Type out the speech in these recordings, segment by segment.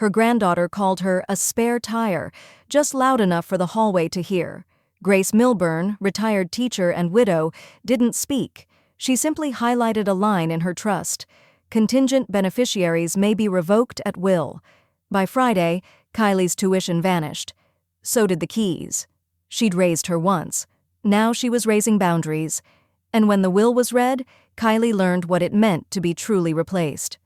Her granddaughter called her a spare tire, just loud enough for the hallway to hear. Grace Milburn, retired teacher and widow, didn't speak. She simply highlighted a line in her trust. Contingent beneficiaries may be revoked at will. By Friday, Kylie's tuition vanished. So did the keys. She'd raised her once. Now she was raising boundaries. And when the will was read, Kylie learned what it meant to be truly replaced.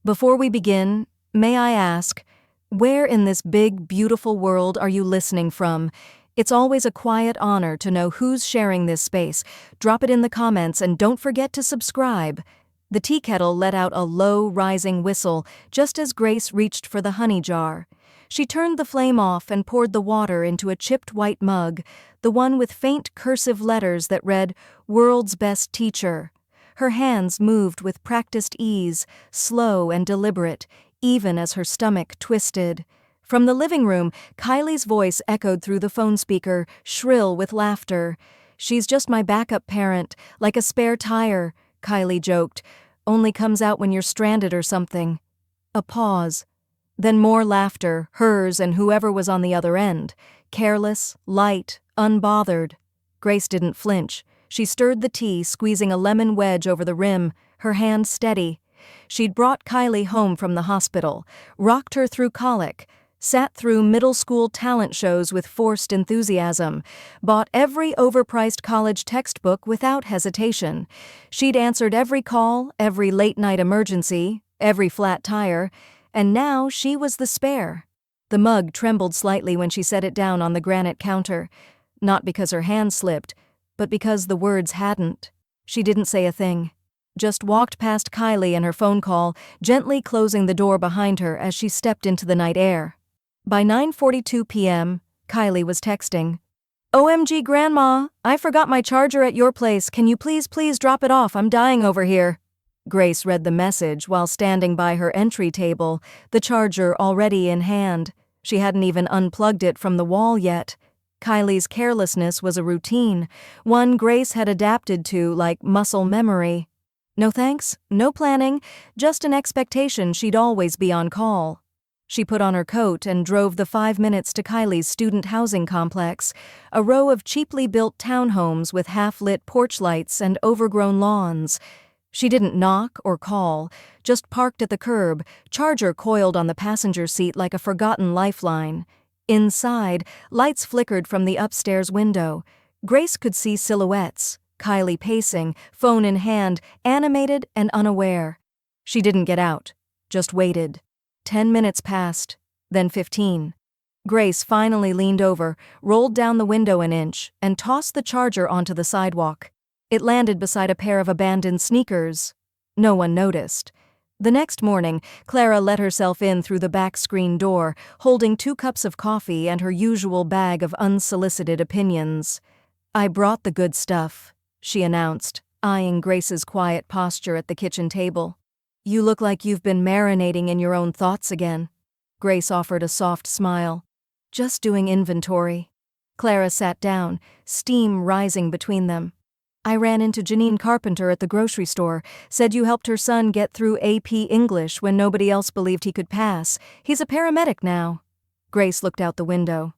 Before we begin, may I ask, where in this big, beautiful world are you listening from? It's always a quiet honor to know who's sharing this space. Drop it in the comments and don't forget to subscribe. The tea kettle let out a low, rising whistle just as Grace reached for the honey jar. She turned the flame off and poured the water into a chipped white mug, the one with faint cursive letters that read, "World's Best Teacher." Her hands moved with practiced ease, slow and deliberate, even as her stomach twisted. From the living room, Kylie's voice echoed through the phone speaker, shrill with laughter. "She's just my backup parent, like a spare tire," Kylie joked. "Only comes out when you're stranded or something." A pause. Then more laughter, hers and whoever was on the other end. Careless, light, unbothered. Grace didn't flinch. She stirred the tea, squeezing a lemon wedge over the rim, her hand steady. She'd brought Kylie home from the hospital, rocked her through colic, sat through middle school talent shows with forced enthusiasm, bought every overpriced college textbook without hesitation. She'd answered every call, every late-night emergency, every flat tire, and now she was the spare. The mug trembled slightly when she set it down on the granite counter, not because her hand slipped, but because the words hadn't. She didn't say a thing. Just walked past Kylie and her phone call, gently closing the door behind her as she stepped into the night air. By 9:42 p.m., Kylie was texting. "OMG Grandma, I forgot my charger at your place. Can you please drop it off? I'm dying over here." Grace read the message while standing by her entry table, the charger already in hand. She hadn't even unplugged it from the wall yet. Kylie's carelessness was a routine, one Grace had adapted to like muscle memory. No thanks, no planning, just an expectation she'd always be on call. She put on her coat and drove the 5 minutes to Kylie's student housing complex, a row of cheaply built townhomes with half-lit porch lights and overgrown lawns. She didn't knock or call, just parked at the curb, charger coiled on the passenger seat like a forgotten lifeline. Inside, lights flickered from the upstairs window. Grace could see silhouettes, Kylie pacing, phone in hand, animated and unaware. She didn't get out, just waited. 10 minutes passed, then 15. Grace finally leaned over, rolled down the window an inch, and tossed the charger onto the sidewalk. It landed beside a pair of abandoned sneakers. No one noticed. The next morning, Clara let herself in through the back screen door, holding 2 cups of coffee and her usual bag of unsolicited opinions. "I brought the good stuff," she announced, eyeing Grace's quiet posture at the kitchen table. "You look like you've been marinating in your own thoughts again." Grace offered a soft smile. "Just doing inventory." Clara sat down, steam rising between them. "I ran into Janine Carpenter at the grocery store, said you helped her son get through AP English when nobody else believed he could pass. He's a paramedic now." Grace looked out the window.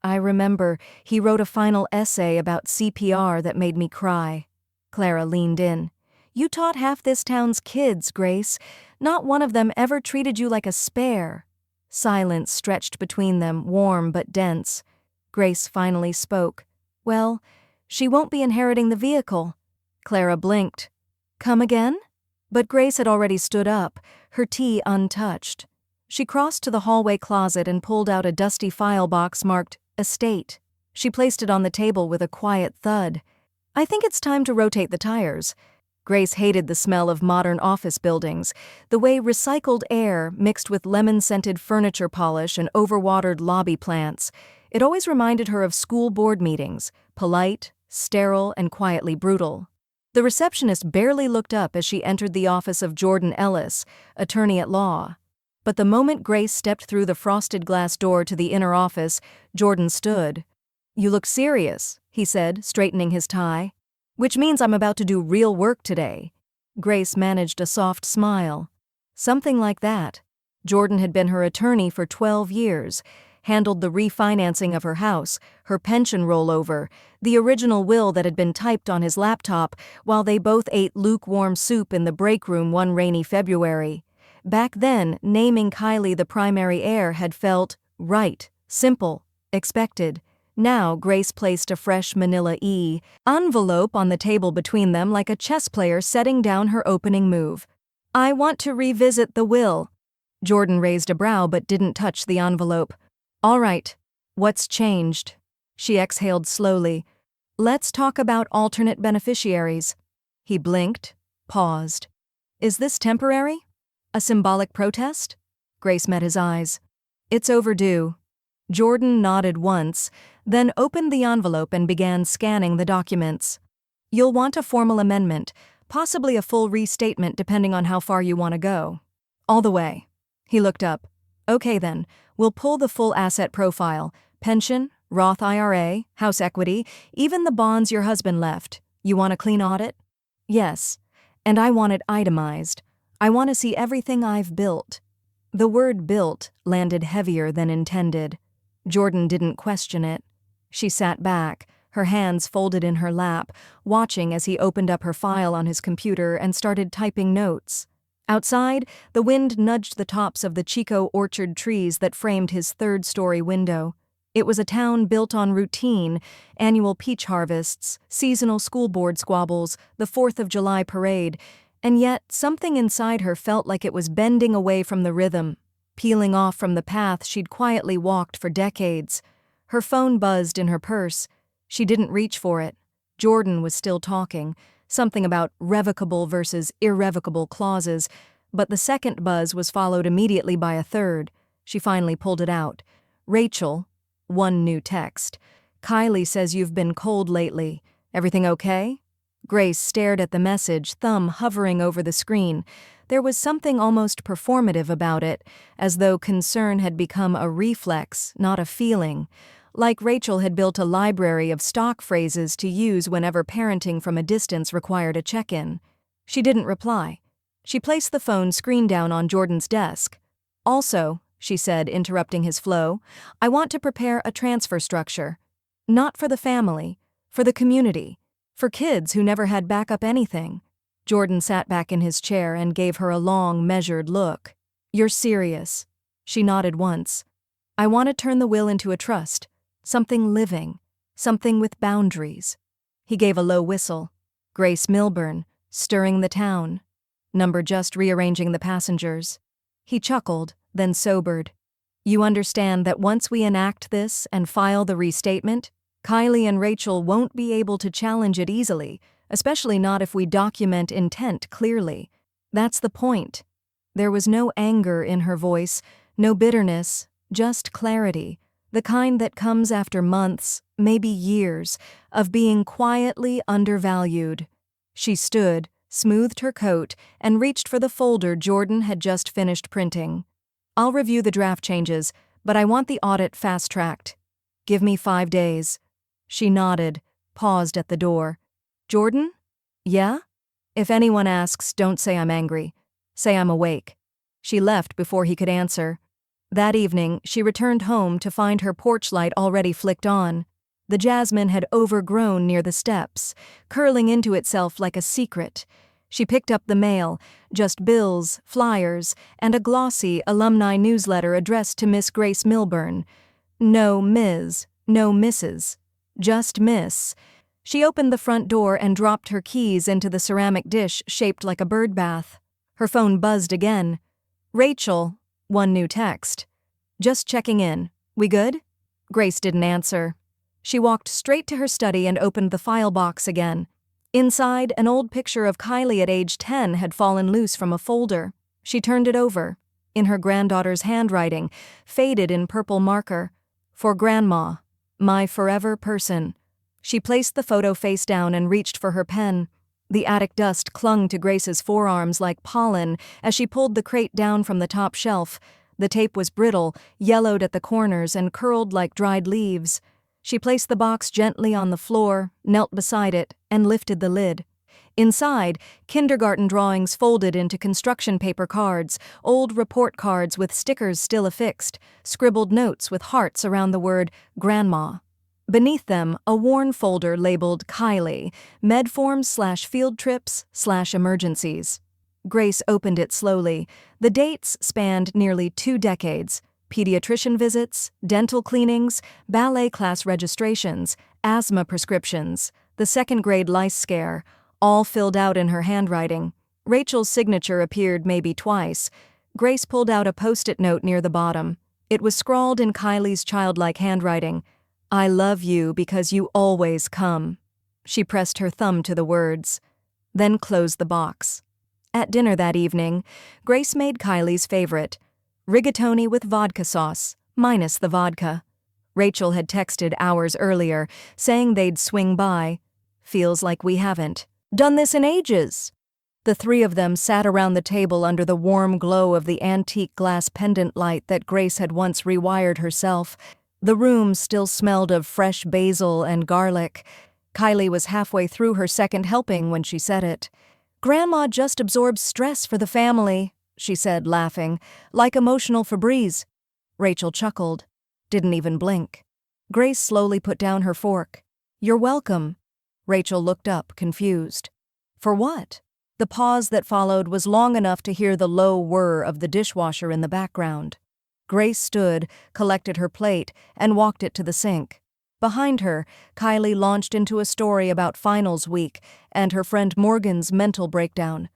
"I remember, he wrote a final essay about CPR that made me cry." Clara leaned in. "You taught half this town's kids, Grace. Not one of them ever treated you like a spare." Silence stretched between them, warm but dense. Grace finally spoke. "Well, she won't be inheriting the vehicle." Clara blinked. "Come again?" But Grace had already stood up, her tea untouched. She crossed to the hallway closet and pulled out a dusty file box marked Estate. She placed it on the table with a quiet thud. "I think it's time to rotate the tires." Grace hated the smell of modern office buildings, the way recycled air mixed with lemon-scented furniture polish and overwatered lobby plants. It always reminded her of school board meetings, polite, sterile, and quietly brutal. The receptionist barely looked up as she entered the office of Jordan Ellis, attorney at law. But the moment Grace stepped through the frosted glass door to the inner office, Jordan stood. "You look serious," he said, straightening his tie. "Which means I'm about to do real work today." Grace managed a soft smile. "Something like that." Jordan had been her attorney for 12 years, handled the refinancing of her house, her pension rollover, the original will that had been typed on his laptop while they both ate lukewarm soup in the break room one rainy February. Back then, naming Kylie the primary heir had felt right, simple, expected. Now, Grace placed a fresh manila envelope on the table between them like a chess player setting down her opening move. "I want to revisit the will." Jordan raised a brow but didn't touch the envelope. "All right. What's changed?" She exhaled slowly. "Let's talk about alternate beneficiaries." He blinked, paused. "Is this temporary? A symbolic protest?" Grace met his eyes. "It's overdue." Jordan nodded once, then opened the envelope and began scanning the documents. "You'll want a formal amendment, possibly a full restatement depending on how far you want to go." "All the way." He looked up. "Okay then, we'll pull the full asset profile, pension, Roth IRA, house equity, even the bonds your husband left. You want a clean audit?" "Yes. And I want it itemized. I want to see everything I've built." The word built landed heavier than intended. Jordan didn't question it. She sat back, her hands folded in her lap, watching as he opened up her file on his computer and started typing notes. Outside, the wind nudged the tops of the Chico orchard trees that framed his third-story window. It was a town built on routine, annual peach harvests, seasonal school board squabbles, the 4th of July parade, and yet something inside her felt like it was bending away from the rhythm, peeling off from the path she'd quietly walked for decades. Her phone buzzed in her purse. She didn't reach for it. Jordan was still talking, something about revocable versus irrevocable clauses, but the second buzz was followed immediately by a third. She finally pulled it out. "Rachel," one new text. "Kylie says you've been cold lately. Everything okay?" Grace stared at the message, thumb hovering over the screen. There was something almost performative about it, as though concern had become a reflex, not a feeling. Like Rachel had built a library of stock phrases to use whenever parenting from a distance required a check-in. She didn't reply. She placed the phone screen down on Jordan's desk. "Also," she said, interrupting his flow, "I want to prepare a transfer structure. Not for the family, for the community, for kids who never had backup anything." Jordan sat back in his chair and gave her a long, measured look. "You're serious?" She nodded once. "I want to turn the will into a trust. Something living. Something with boundaries." He gave a low whistle. "Grace Milburn, stirring the town. Number just rearranging the passengers." He chuckled, then sobered. "You understand that once we enact this and file the restatement, Kylie and Rachel won't be able to challenge it easily, especially not if we document intent clearly. That's the point." There was no anger in her voice, no bitterness, just clarity, the kind that comes after months, maybe years, of being quietly undervalued. She stood, smoothed her coat, and reached for the folder Jordan had just finished printing. "I'll review the draft changes, but I want the audit fast-tracked. Give me 5 days." She nodded, paused at the door. "Jordan? Yeah? If anyone asks, don't say I'm angry. Say I'm awake." She left before he could answer. That evening, she returned home to find her porch light already flicked on. The jasmine had overgrown near the steps, curling into itself like a secret. She picked up the mail, just bills, flyers, and a glossy alumni newsletter addressed to Miss Grace Milburn. No Ms., no Mrs., just Miss. She opened the front door and dropped her keys into the ceramic dish shaped like a bird bath. Her phone buzzed again. "Rachel," one new text. "Just checking in. We good?" Grace didn't answer. She walked straight to her study and opened the file box again. Inside, an old picture of Kylie at age 10 had fallen loose from a folder. She turned it over. In her granddaughter's handwriting, faded in purple marker. "For Grandma, my forever person." She placed the photo face down and reached for her pen. The attic dust clung to Grace's forearms like pollen as she pulled the crate down from the top shelf. The tape was brittle, yellowed at the corners, and curled like dried leaves. She placed the box gently on the floor, knelt beside it, and lifted the lid. Inside, kindergarten drawings folded into construction paper cards, old report cards with stickers still affixed, scribbled notes with hearts around the word Grandma. Beneath them, a worn folder labeled Kylie, medforms/field trips/emergencies. Grace opened it slowly. The dates spanned nearly 2 decades. Pediatrician visits, dental cleanings, ballet class registrations, asthma prescriptions, the second-grade lice scare, all filled out in her handwriting. Rachel's signature appeared maybe twice. Grace pulled out a post-it note near the bottom. It was scrawled in Kylie's childlike handwriting. "I love you because you always come." She pressed her thumb to the words, then closed the box. At dinner that evening, Grace made Kylie's favorite, rigatoni with vodka sauce, minus the vodka. Rachel had texted hours earlier, saying they'd swing by. "Feels like we haven't done this in ages." The three of them sat around the table under the warm glow of the antique glass pendant light that Grace had once rewired herself. The room still smelled of fresh basil and garlic. Kylie was halfway through her second helping when she said it. "Grandma just absorbs stress for the family," she said, laughing, "like emotional Febreze." Rachel chuckled, didn't even blink. Grace slowly put down her fork. "You're welcome." Rachel looked up, confused. For what? The pause that followed was long enough to hear the low whir of the dishwasher in the background. Grace stood, collected her plate, and walked it to the sink. Behind her, Kylie launched into a story about finals week and her friend Morgan's mental breakdown.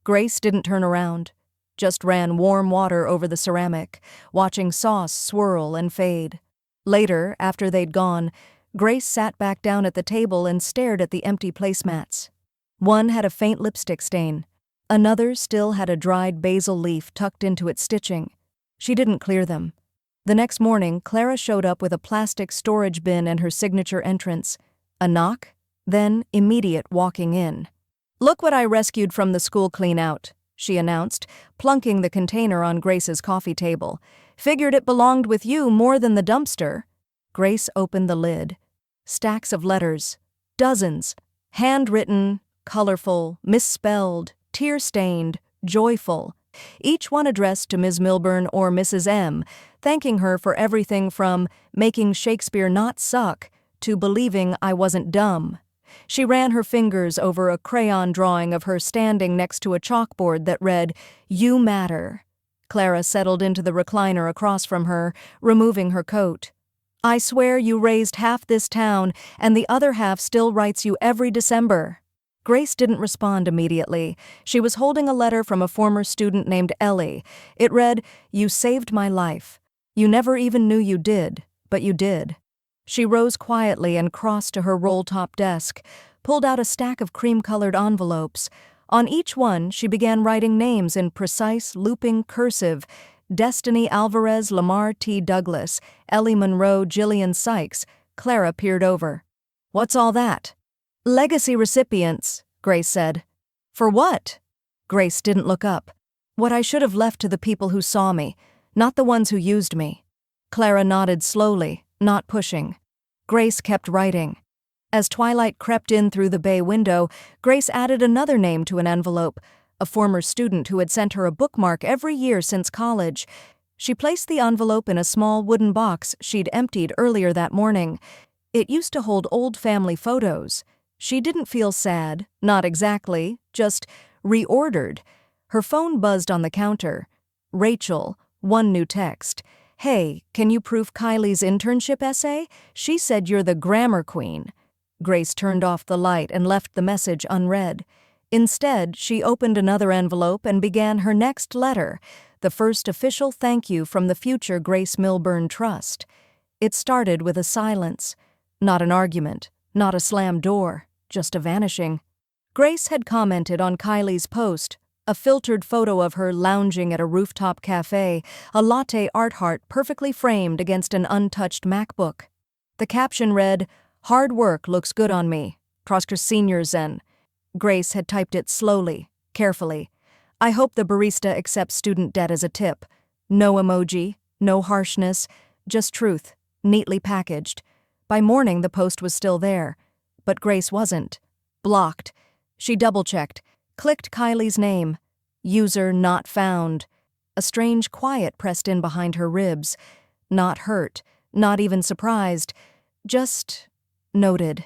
Grace didn't turn around, just ran warm water over the ceramic, watching sauce swirl and fade. Later, after they'd gone, Grace sat back down at the table and stared at the empty placemats. One had a faint lipstick stain. Another still had a dried basil leaf tucked into its stitching. She didn't clear them. The next morning, Clara showed up with a plastic storage bin and her signature entrance. A knock, then immediate walking in. "Look what I rescued from the school clean-out," she announced, plunking the container on Grace's coffee table. "Figured it belonged with you more than the dumpster." Grace opened the lid. Stacks of letters. Dozens. Handwritten, colorful, misspelled, tear-stained, joyful. Each one addressed to Ms. Milburn or Mrs. M, thanking her for everything from making Shakespeare not suck to believing I wasn't dumb. She ran her fingers over a crayon drawing of her standing next to a chalkboard that read, "You matter." Clara settled into the recliner across from her, removing her coat. "I swear you raised half this town, and the other half still writes you every December." Grace didn't respond immediately. She was holding a letter from a former student named Ellie. It read, "You saved my life. You never even knew you did, but you did." She rose quietly and crossed to her roll-top desk, pulled out a stack of cream-colored envelopes. On each one, she began writing names in precise, looping cursive: Destiny Alvarez, Lamar T. Douglas, Ellie Monroe, Jillian Sykes. Clara peered over. "What's all that?" "Legacy recipients," Grace said. "For what?" Grace didn't look up. "What I should have left to the people who saw me, not the ones who used me." Clara nodded slowly, not pushing. Grace kept writing. As twilight crept in through the bay window, Grace added another name to an envelope, a former student who had sent her a bookmark every year since college. She placed the envelope in a small wooden box she'd emptied earlier that morning. It used to hold old family photos. She didn't feel sad, not exactly, just reordered. Her phone buzzed on the counter. Rachel, one new text. "Hey, can you proof Kylie's internship essay? She said you're the grammar queen." Grace turned off the light and left the message unread. Instead, she opened another envelope and began her next letter, the first official thank you from the future Grace Milburn Trust. It started with a silence. Not an argument, not a slammed door, just a vanishing. Grace had commented on Kylie's post, a filtered photo of her lounging at a rooftop cafe, a latte art heart perfectly framed against an untouched MacBook. The caption read, "Hard work looks good on me. Prosper Seniors and..." Grace had typed it slowly, carefully. "I hope the barista accepts student debt as a tip." No emoji, no harshness, just truth, neatly packaged. By morning, the post was still there. But Grace wasn't. Blocked. She double-checked, clicked Kylie's name. User not found. A strange quiet pressed in behind her ribs. Not hurt, not even surprised. Just noted.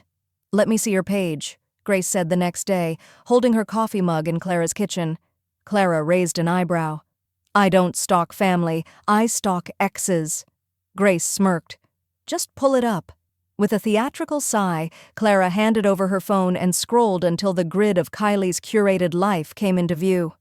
"Let me see your page," Grace said the next day, holding her coffee mug in Clara's kitchen. Clara raised an eyebrow. "I don't stalk family, I stalk exes." Grace smirked. "Just pull it up." With a theatrical sigh, Clara handed over her phone and scrolled until the grid of Kylie's curated life came into view.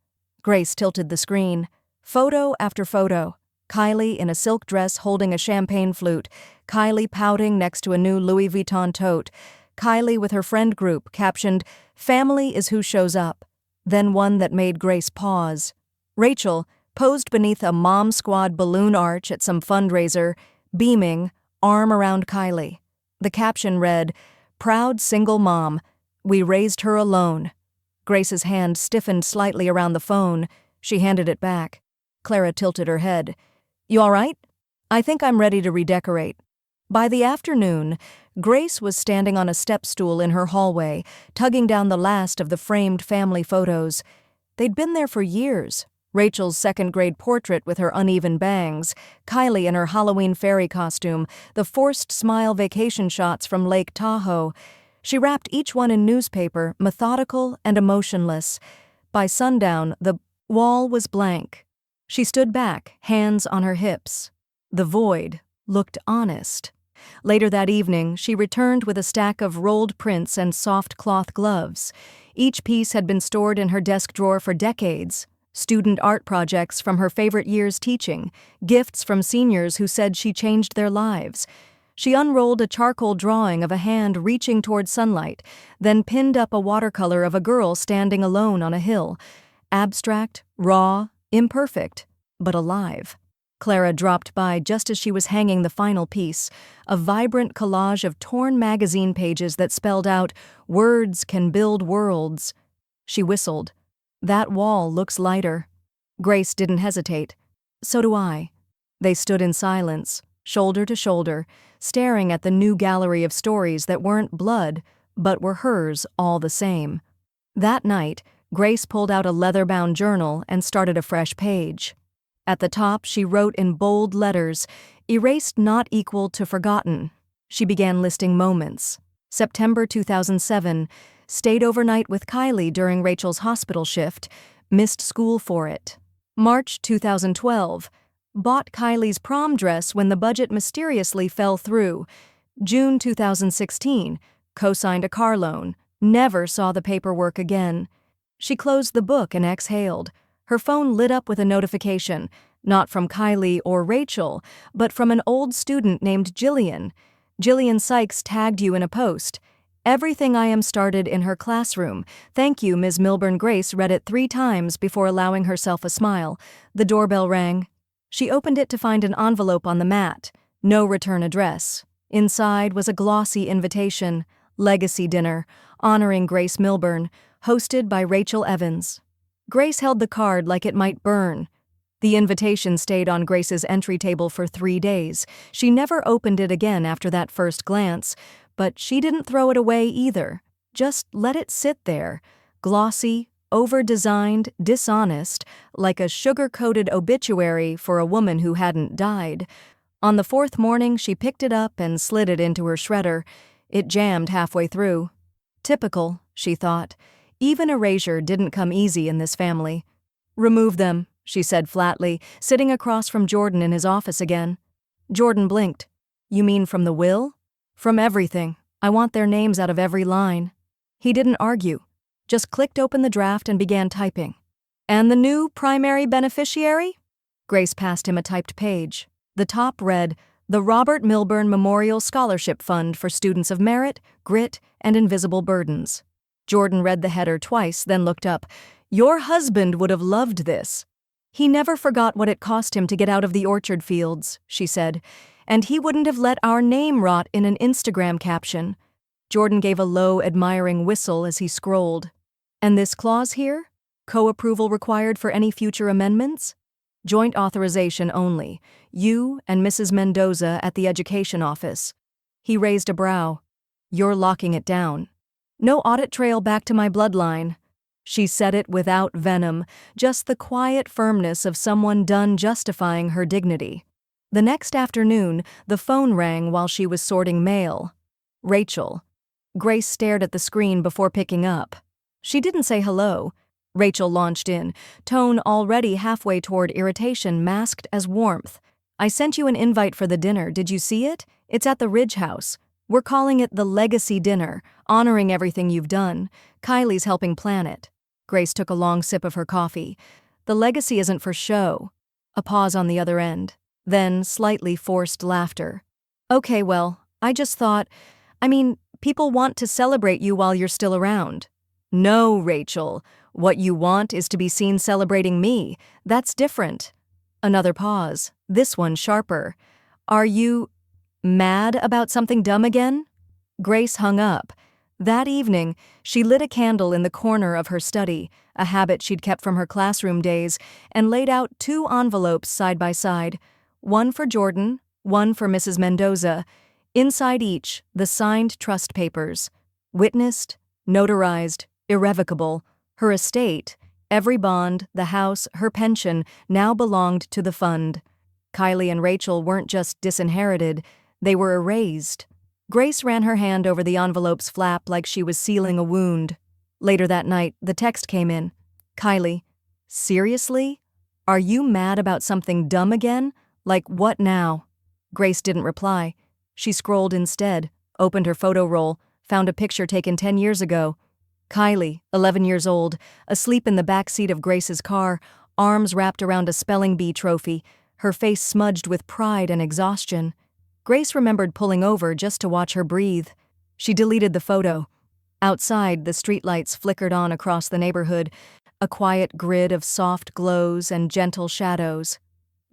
Grace tilted the screen. Photo after photo. Kylie in a silk dress holding a champagne flute. Kylie pouting next to a new Louis Vuitton tote. Kylie with her friend group captioned, "Family is who shows up." Then one that made Grace pause. Rachel, posed beneath a Mom Squad balloon arch at some fundraiser, beaming, arm around Kylie. The caption read, "Proud single mom. We raised her alone." Grace's hand stiffened slightly around the phone. She handed it back. Clara tilted her head. "You all right?" "I think I'm ready to redecorate." By the afternoon, Grace was standing on a step stool in her hallway, tugging down the last of the framed family photos. They'd been there for years. Rachel's second-grade portrait with her uneven bangs, Kylie in her Halloween fairy costume, the forced smile vacation shots from Lake Tahoe. She wrapped each one in newspaper, methodical and emotionless. By sundown, the wall was blank. She stood back, hands on her hips. The void looked honest. Later that evening, she returned with a stack of rolled prints and soft cloth gloves. Each piece had been stored in her desk drawer for decades. Student art projects from her favorite years teaching, gifts from seniors who said she changed their lives. She unrolled a charcoal drawing of a hand reaching toward sunlight, then pinned up a watercolor of a girl standing alone on a hill. Abstract, raw, imperfect, but alive. Clara dropped by just as she was hanging the final piece, a vibrant collage of torn magazine pages that spelled out, "Words can build worlds." She whistled. "That wall looks lighter." Grace didn't hesitate. "So do I." They stood in silence, shoulder to shoulder, staring at the new gallery of stories that weren't blood, but were hers all the same. That night, Grace pulled out a leather-bound journal and started a fresh page. At the top, she wrote in bold letters, "Erased not equal to forgotten." She began listing moments. September 2007, stayed overnight with Kylie during Rachel's hospital shift, missed school for it. March 2012, bought Kylie's prom dress when the budget mysteriously fell through. June 2016, co-signed a car loan, never saw the paperwork again. She closed the book and exhaled. Her phone lit up with a notification, not from Kylie or Rachel, but from an old student named Jillian. Jillian Sykes tagged you in a post. "Everything I am started in her classroom. Thank you, Ms. Milburn." Grace read it 3 times before allowing herself a smile. The doorbell rang. She opened it to find an envelope on the mat. No return address. Inside was a glossy invitation, legacy dinner, honoring Grace Milburn, hosted by Rachel Evans. Grace held the card like it might burn. The invitation stayed on Grace's entry table for 3 days. She never opened it again after that first glance, but she didn't throw it away either. Just let it sit there, glossy, over-designed, dishonest, like a sugar-coated obituary for a woman who hadn't died. On the 4th morning, she picked it up and slid it into her shredder. It jammed halfway through. Typical, she thought. Even erasure didn't come easy in this family. "Remove them," she said flatly, sitting across from Jordan in his office again. Jordan blinked. "You mean from the will?" "From everything. I want their names out of every line." He didn't argue, just clicked open the draft and began typing. "And the new primary beneficiary?" Grace passed him a typed page. The top read, "The Robert Milburn Memorial Scholarship Fund for Students of Merit, Grit, and Invisible Burdens." Jordan read the header twice, then looked up. "Your husband would have loved this." "He never forgot what it cost him to get out of the orchard fields," she said, "and he wouldn't have let our name rot in an Instagram caption." Jordan gave a low, admiring whistle as he scrolled. "And this clause here? Co-approval required for any future amendments?" "Joint authorization only. You and Mrs. Mendoza at the education office." He raised a brow. "You're locking it down." No audit trail back to my bloodline. She said it without venom, just the quiet firmness of someone done justifying her dignity. The next afternoon, the phone rang while she was sorting mail. Rachel. Grace stared at the screen before picking up. She didn't say hello. Rachel launched in, tone already halfway toward irritation masked as warmth. I sent you an invite for the dinner, did you see it? It's at the Ridge House. We're calling it the Legacy Dinner, honoring everything you've done. Kylie's helping plan it. Grace took a long sip of her coffee. The legacy isn't for show. A pause on the other end. Then slightly forced laughter. Okay, well, I just thought, people want to celebrate you while you're still around. No, Rachel. What you want is to be seen celebrating me. That's different. Another pause, this one sharper. Are you mad about something dumb again? Grace hung up. That evening, she lit a candle in the corner of her study, a habit she'd kept from her classroom days, and laid out 2 envelopes side by side, one for Jordan, one for Mrs. Mendoza. Inside each, the signed trust papers. Witnessed, notarized, irrevocable. Her estate, every bond, the house, her pension, now belonged to the fund. Kylie and Rachel weren't just disinherited, they were erased. Grace ran her hand over the envelope's flap like she was sealing a wound. Later that night, the text came in. Kylie, seriously? Are you mad about something dumb again? Like what now? Grace didn't reply. She scrolled instead, opened her photo roll, found a picture taken 10 years ago. Kylie, 11 years old, asleep in the back seat of Grace's car, arms wrapped around a spelling bee trophy, her face smudged with pride and exhaustion. Grace remembered pulling over just to watch her breathe. She deleted the photo. Outside, the streetlights flickered on across the neighborhood, a quiet grid of soft glows and gentle shadows.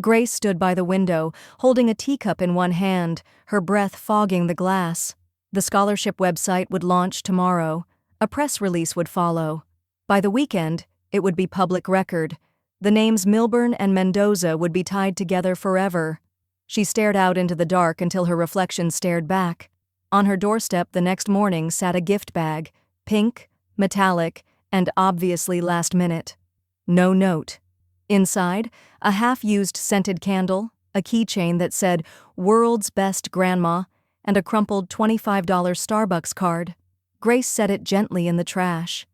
Grace stood by the window, holding a teacup in one hand, her breath fogging the glass. The scholarship website would launch tomorrow. A press release would follow. By the weekend, it would be public record. The names Milburn and Mendoza would be tied together forever. She stared out into the dark until her reflection stared back. On her doorstep the next morning sat a gift bag, pink, metallic, and obviously last minute. No note. Inside, a half-used scented candle, a keychain that said, "World's Best Grandma," and a crumpled $25 Starbucks card. Grace set it gently in the trash.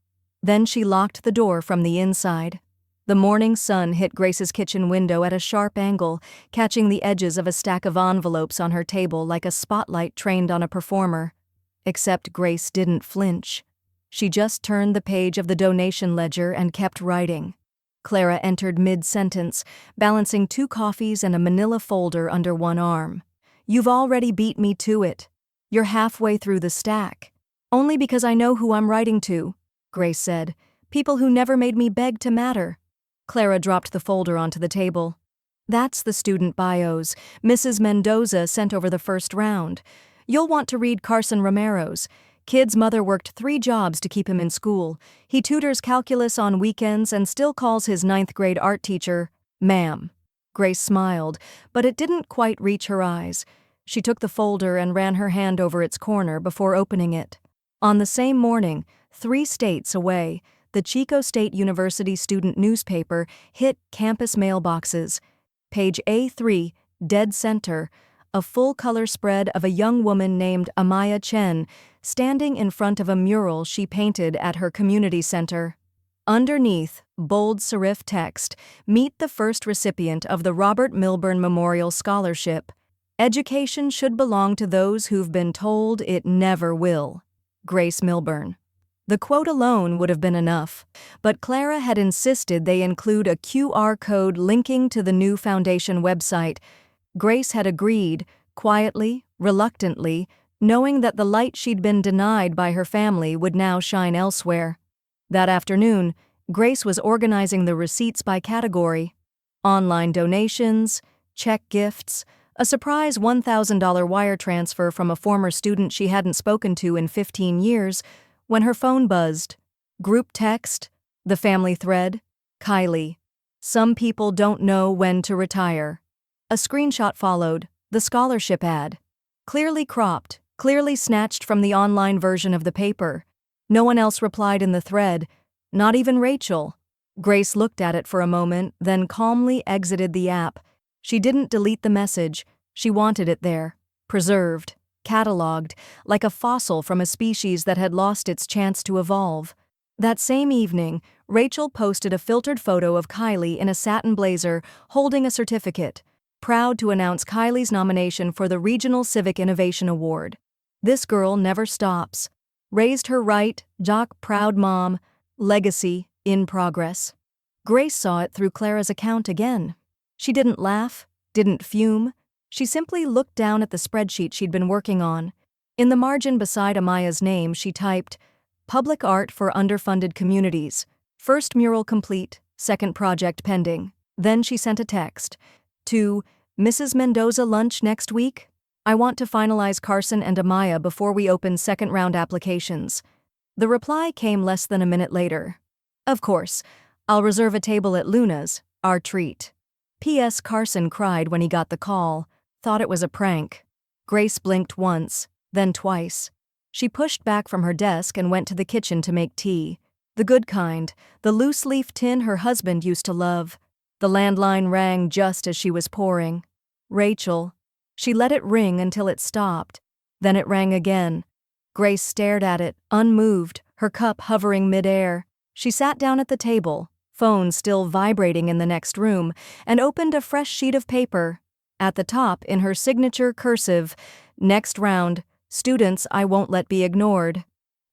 Then she locked the door from the inside. The morning sun hit Grace's kitchen window at a sharp angle, catching the edges of a stack of envelopes on her table like a spotlight trained on a performer. Except Grace didn't flinch. She just turned the page of the donation ledger and kept writing. Clara entered mid-sentence, balancing 2 coffees and a manila folder under one arm. You've already beat me to it. You're halfway through the stack. Only because I know who I'm writing to, Grace said. People who never made me beg to matter. Clara dropped the folder onto the table. That's the student bios Mrs. Mendoza sent over the first round. You'll want to read Carson Romero's. Kid's mother worked 3 jobs to keep him in school. He tutors calculus on weekends and still calls his 9th grade art teacher, ma'am. Grace smiled, but it didn't quite reach her eyes. She took the folder and ran her hand over its corner before opening it. On the same morning, 3 states away, the Chico State University student newspaper hit campus mailboxes. Page A3, dead center, a full-color spread of a young woman named Amaya Chen standing in front of a mural she painted at her community center. Underneath, bold serif text, meet the first recipient of the Robert Milburn Memorial Scholarship. Education should belong to those who've been told it never will. Grace Milburn. The quote alone would have been enough, but Clara had insisted they include a QR code linking to the new foundation website. Grace had agreed, quietly, reluctantly, knowing that the light she'd been denied by her family would now shine elsewhere. That afternoon, Grace was organizing the receipts by category: online donations, check gifts, a surprise $1,000 wire transfer from a former student she hadn't spoken to in 15 years, when her phone buzzed. Group text, the family thread, Kylie. Some people don't know when to retire. A screenshot followed, the scholarship ad. Clearly cropped, clearly snatched from the online version of the paper. No one else replied in the thread, not even Rachel. Grace looked at it for a moment, then calmly exited the app. She didn't delete the message. She wanted it there, preserved, catalogued, like a fossil from a species that had lost its chance to evolve. That same evening, Rachel posted a filtered photo of Kylie in a satin blazer holding a certificate, proud to announce Kylie's nomination for the Regional Civic Innovation Award. This girl never stops. Raised her right, jock proud mom, legacy in progress. Grace saw it through Clara's account again. She didn't laugh, didn't fume. She simply looked down at the spreadsheet she'd been working on. In the margin beside Amaya's name, she typed, Public Art for Underfunded Communities. First mural complete, second project pending. Then she sent a text. To Mrs. Mendoza lunch next week? I want to finalize Carson and Amaya before we open second-round applications. The reply came less than a minute later. Of course, I'll reserve a table at Luna's, our treat. P.S. Carson cried when he got the call, thought it was a prank. Grace blinked once, then twice. She pushed back from her desk and went to the kitchen to make tea. The good kind, the loose-leaf tin her husband used to love. The landline rang just as she was pouring. Rachel. She let it ring until it stopped. Then it rang again. Grace stared at it, unmoved, her cup hovering midair. She sat down at the table, phone still vibrating in the next room, and opened a fresh sheet of paper. At the top, in her signature cursive, Next round, students I won't let be ignored.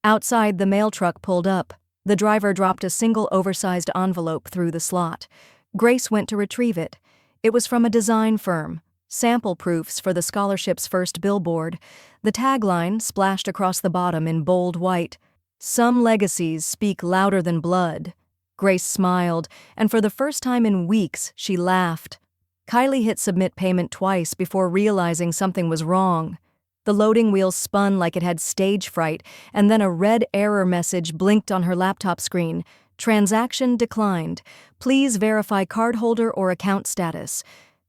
Outside, the mail truck pulled up. The driver dropped a single oversized envelope through the slot. Grace went to retrieve it. It was from a design firm. Sample proofs for the scholarship's first billboard. The tagline, splashed across the bottom in bold white, Some legacies speak louder than blood. Grace smiled, and for the first time in weeks, she laughed. Kylie hit submit payment twice before realizing something was wrong. The loading wheel spun like it had stage fright, and then a red error message blinked on her laptop screen. Transaction declined. Please verify cardholder or account status.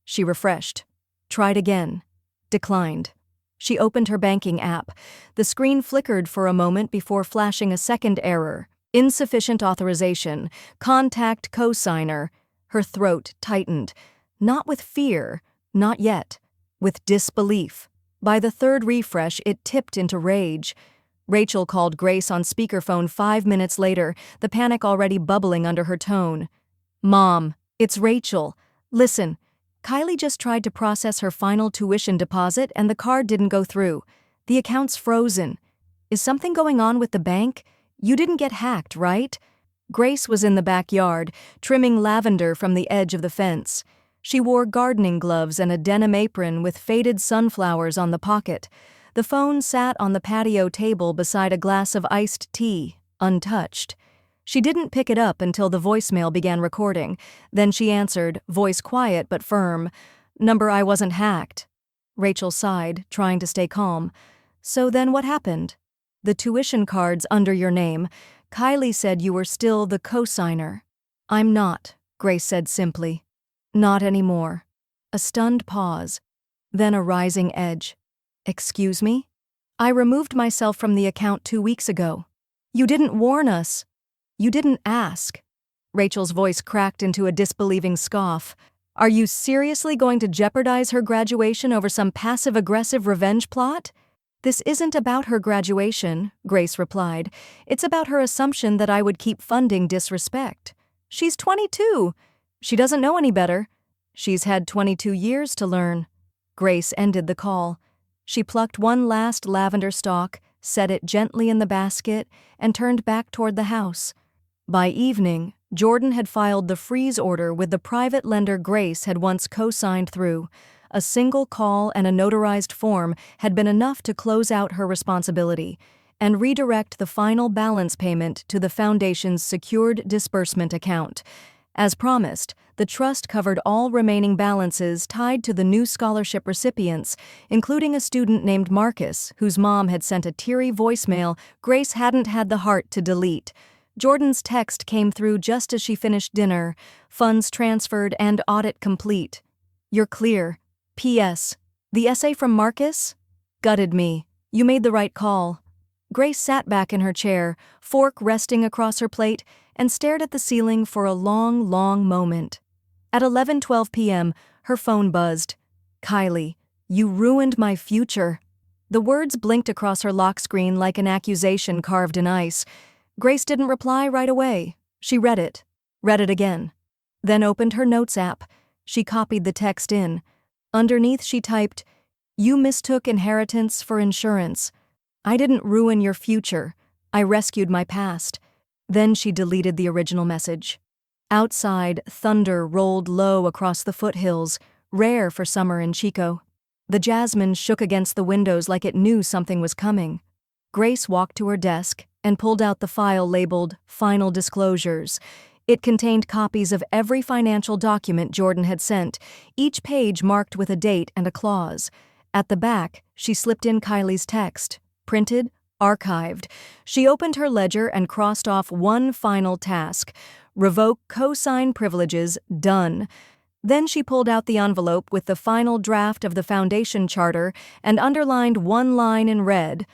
She refreshed. Tried again. Declined. She opened her banking app. The screen flickered for a moment before flashing a second error. Insufficient authorization. Contact cosigner. Her throat tightened. Not with fear. Not yet. With disbelief. By the third refresh, it tipped into rage. Rachel called Grace on speakerphone 5 minutes later, the panic already bubbling under her tone. Mom, it's Rachel. Listen, Kylie just tried to process her final tuition deposit and the card didn't go through. The account's frozen. Is something going on with the bank? You didn't get hacked, right? Grace was in the backyard, trimming lavender from the edge of the fence. She wore gardening gloves and a denim apron with faded sunflowers on the pocket. The phone sat on the patio table beside a glass of iced tea, untouched. She didn't pick it up until the voicemail began recording. Then she answered, voice quiet but firm. Number I wasn't hacked. Rachel sighed, trying to stay calm. So then what happened? The tuition card's under your name. Kylie said you were still the cosigner. I'm not, Grace said simply. Not anymore. A stunned pause. Then a rising edge. Excuse me? I removed myself from the account 2 weeks ago. You didn't warn us. You didn't ask. Rachel's voice cracked into a disbelieving scoff. Are you seriously going to jeopardize her graduation over some passive-aggressive revenge plot? This isn't about her graduation, Grace replied. It's about her assumption that I would keep funding disrespect. She's 22. She doesn't know any better. She's had 22 years to learn. Grace ended the call. She plucked one last lavender stalk, set it gently in the basket, and turned back toward the house. By evening, Jordan had filed the freeze order with the private lender Grace had once co-signed through. A single call and a notarized form had been enough to close out her responsibility and redirect the final balance payment to the foundation's secured disbursement account. As promised, the trust covered all remaining balances tied to the new scholarship recipients, including a student named Marcus, whose mom had sent a teary voicemail Grace hadn't had the heart to delete. Jordan's text came through just as she finished dinner. Funds transferred and audit complete. You're clear. P.S. The essay from Marcus? Gutted me. You made the right call. Grace sat back in her chair, fork resting across her plate, and stared at the ceiling for a long, long moment. At 11:12 p.m., her phone buzzed. "Kylie, you ruined my future." The words blinked across her lock screen like an accusation carved in ice. Grace didn't reply right away. She read it again, then opened her notes app. She copied the text in. Underneath she typed, "You mistook inheritance for insurance. I didn't ruin your future. I rescued my past." Then she deleted the original message. Outside, thunder rolled low across the foothills, rare for summer in Chico. The jasmine shook against the windows like it knew something was coming. Grace walked to her desk and pulled out the file labeled Final Disclosures. It contained copies of every financial document Jordan had sent, each page marked with a date and a clause. At the back, she slipped in Kylie's text, printed, archived. She opened her ledger and crossed off one final task: revoke cosign privileges, done. Then she pulled out the envelope with the final draft of the foundation charter and underlined one line in red: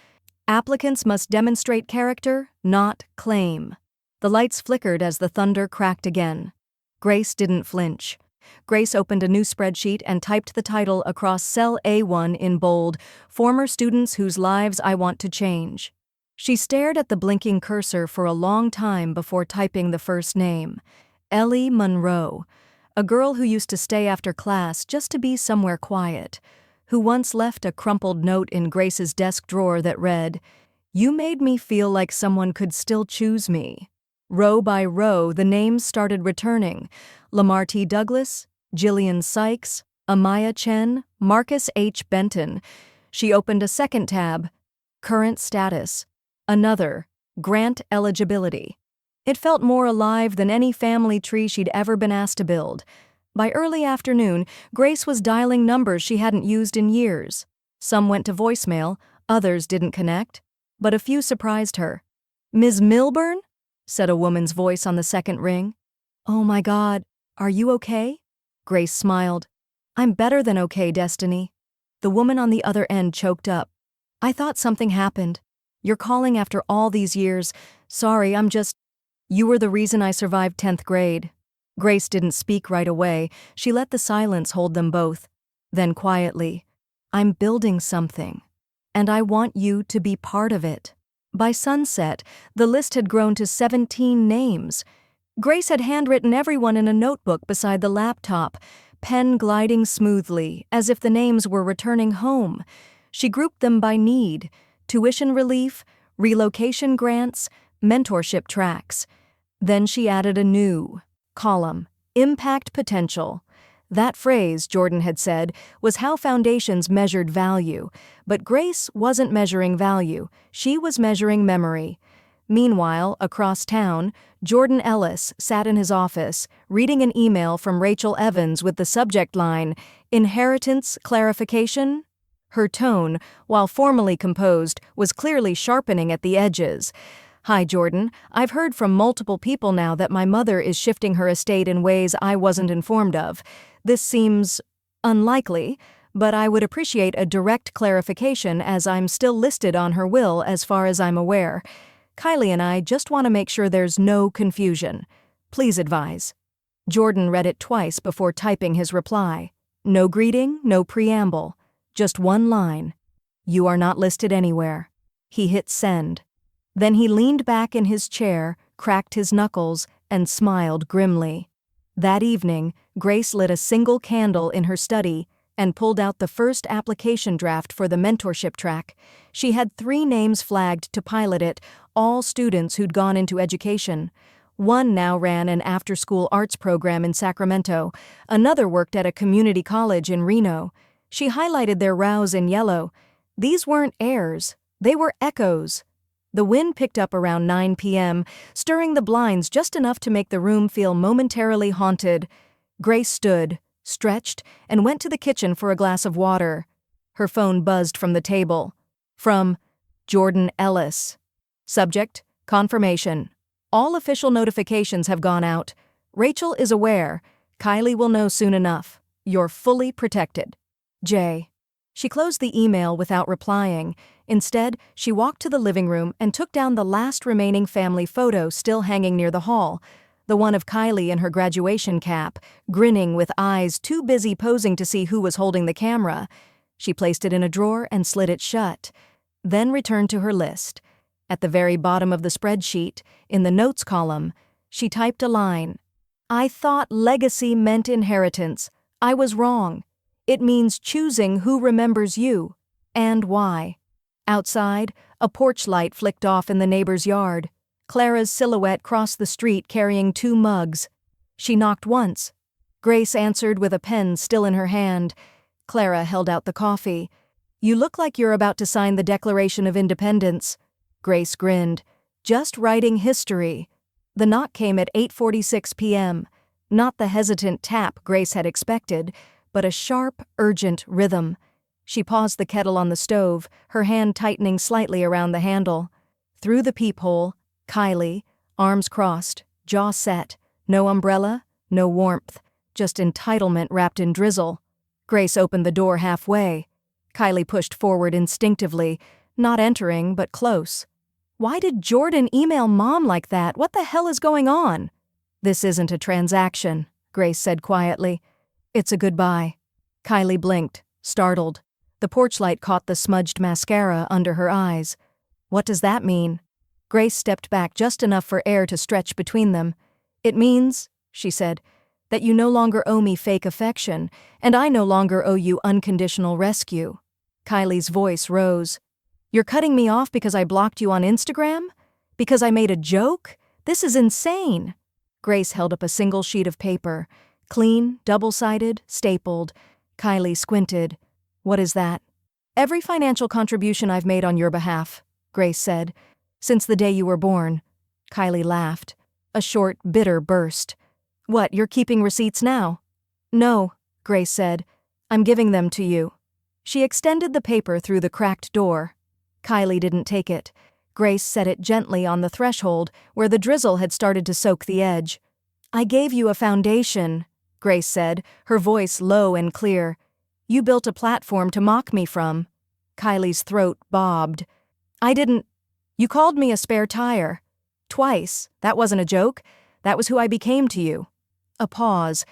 applicants must demonstrate character, not claim. The lights flickered as the thunder cracked again. Grace didn't flinch. Grace opened a new spreadsheet and typed the title across cell A1 in bold, "Former students whose lives I want to change." She stared at the blinking cursor for a long time before typing the first name: Ellie Monroe, a girl who used to stay after class just to be somewhere quiet, who once left a crumpled note in Grace's desk drawer that read, "You made me feel like someone could still choose me." Row by row, the names started returning: Lamar T. Douglas, Jillian Sykes, Amaya Chen, Marcus H. Benton. She opened a second tab: current status. Another: grant eligibility. It felt more alive than any family tree she'd ever been asked to build. By early afternoon, Grace was dialing numbers she hadn't used in years. Some went to voicemail, others didn't connect, but a few surprised her. "Ms. Milburn?" said a woman's voice on the second ring. "Oh my God, are you okay?" Grace smiled. "I'm better than okay, Destiny." The woman on the other end choked up. "I thought something happened. You're calling after all these years. Sorry, You were the reason I survived 10th grade." Grace didn't speak right away. She let the silence hold them both. Then quietly, "I'm building something, and I want you to be part of it." By sunset, the list had grown to 17 names. Grace had handwritten everyone in a notebook beside the laptop, pen gliding smoothly, as if the names were returning home. She grouped them by need: tuition relief, relocation grants, mentorship tracks. Then she added a new column: impact potential. That phrase, Jordan had said, was how foundations measured value. But Grace wasn't measuring value. She was measuring memory. Meanwhile, across town, Jordan Ellis sat in his office, reading an email from Rachel Evans with the subject line, "Inheritance clarification?" Her tone, while formally composed, was clearly sharpening at the edges. "Hi, Jordan. I've heard from multiple people now that my mother is shifting her estate in ways I wasn't informed of. This seems unlikely, but I would appreciate a direct clarification as I'm still listed on her will as far as I'm aware. Kylie and I just want to make sure there's no confusion. Please advise." Jordan read it twice before typing his reply. No greeting, no preamble. Just one line: "You are not listed anywhere." He hit send. Then he leaned back in his chair, cracked his knuckles, and smiled grimly. That evening, Grace lit a single candle in her study and pulled out the first application draft for the mentorship track. She had 3 names flagged to pilot it, all students who'd gone into education. One now ran an after-school arts program in Sacramento. Another worked at a community college in Reno. She highlighted their rows in yellow. These weren't heirs, they were echoes. The wind picked up around 9 p.m., stirring the blinds just enough to make the room feel momentarily haunted. Grace stood, stretched, and went to the kitchen for a glass of water. Her phone buzzed from the table. From Jordan Ellis. Subject: confirmation. All official notifications have gone out. Rachel is aware. Kylie will know soon enough. You're fully protected. J. She closed the email without replying. Instead, she walked to the living room and took down the last remaining family photo still hanging near the hall, the one of Kylie in her graduation cap, grinning with eyes too busy posing to see who was holding the camera. She placed it in a drawer and slid it shut, then returned to her list. At the very bottom of the spreadsheet, in the notes column, she typed a line. "I thought legacy meant inheritance. I was wrong. It means choosing who remembers you, and why." Outside, a porch light flicked off in the neighbor's yard. Clara's silhouette crossed the street carrying 2 mugs. She knocked once. Grace answered with a pen still in her hand. Clara held out the coffee. "You look like you're about to sign the Declaration of Independence." Grace grinned. "Just writing history." The knock came at 8:46 p.m. Not the hesitant tap Grace had expected, but a sharp, urgent rhythm. She paused the kettle on the stove, her hand tightening slightly around the handle. Through the peephole, Kylie, arms crossed, jaw set, no umbrella, no warmth, just entitlement wrapped in drizzle. Grace opened the door halfway. Kylie pushed forward instinctively, not entering but close. "Why did Jordan email Mom like that? What the hell is going on?" "This isn't a transaction," Grace said quietly. "It's a goodbye." Kylie blinked, startled. The porch light caught the smudged mascara under her eyes. "What does that mean?" Grace stepped back just enough for air to stretch between them. "It means," she said, "that you no longer owe me fake affection, and I no longer owe you unconditional rescue." Kylie's voice rose. "You're cutting me off because I blocked you on Instagram? Because I made a joke? This is insane." Grace held up a single sheet of paper. Clean, double-sided, stapled. Kylie squinted. "What is that?" "Every financial contribution I've made on your behalf," Grace said, "since the day you were born." Kylie laughed. A short, bitter burst. "What, you're keeping receipts now?" "No," Grace said. "I'm giving them to you." She extended the paper through the cracked door. Kylie didn't take it. Grace set it gently on the threshold where the drizzle had started to soak the edge. "I gave you a foundation," Grace said, her voice low and clear. "You built a platform to mock me from." Kylie's throat bobbed. "I didn't. You called me a spare tire. Twice. That wasn't a joke. That was who I became to you." A pause.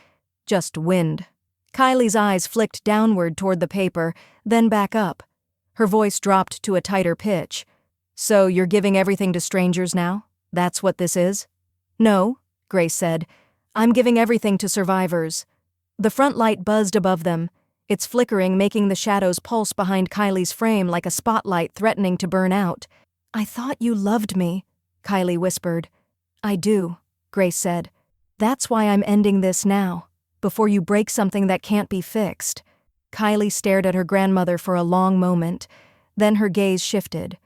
Just wind. Kylie's eyes flicked downward toward the paper, then back up. Her voice dropped to a tighter pitch. "So you're giving everything to strangers now? That's what this is?" "No," Grace said. "I'm giving everything to survivors." The front light buzzed above them, its flickering making the shadows pulse behind Kylie's frame like a spotlight threatening to burn out. "I thought you loved me," Kylie whispered. "I do," Grace said. "That's why I'm ending this now, before you break something that can't be fixed." Kylie stared at her grandmother for a long moment, then her gaze shifted.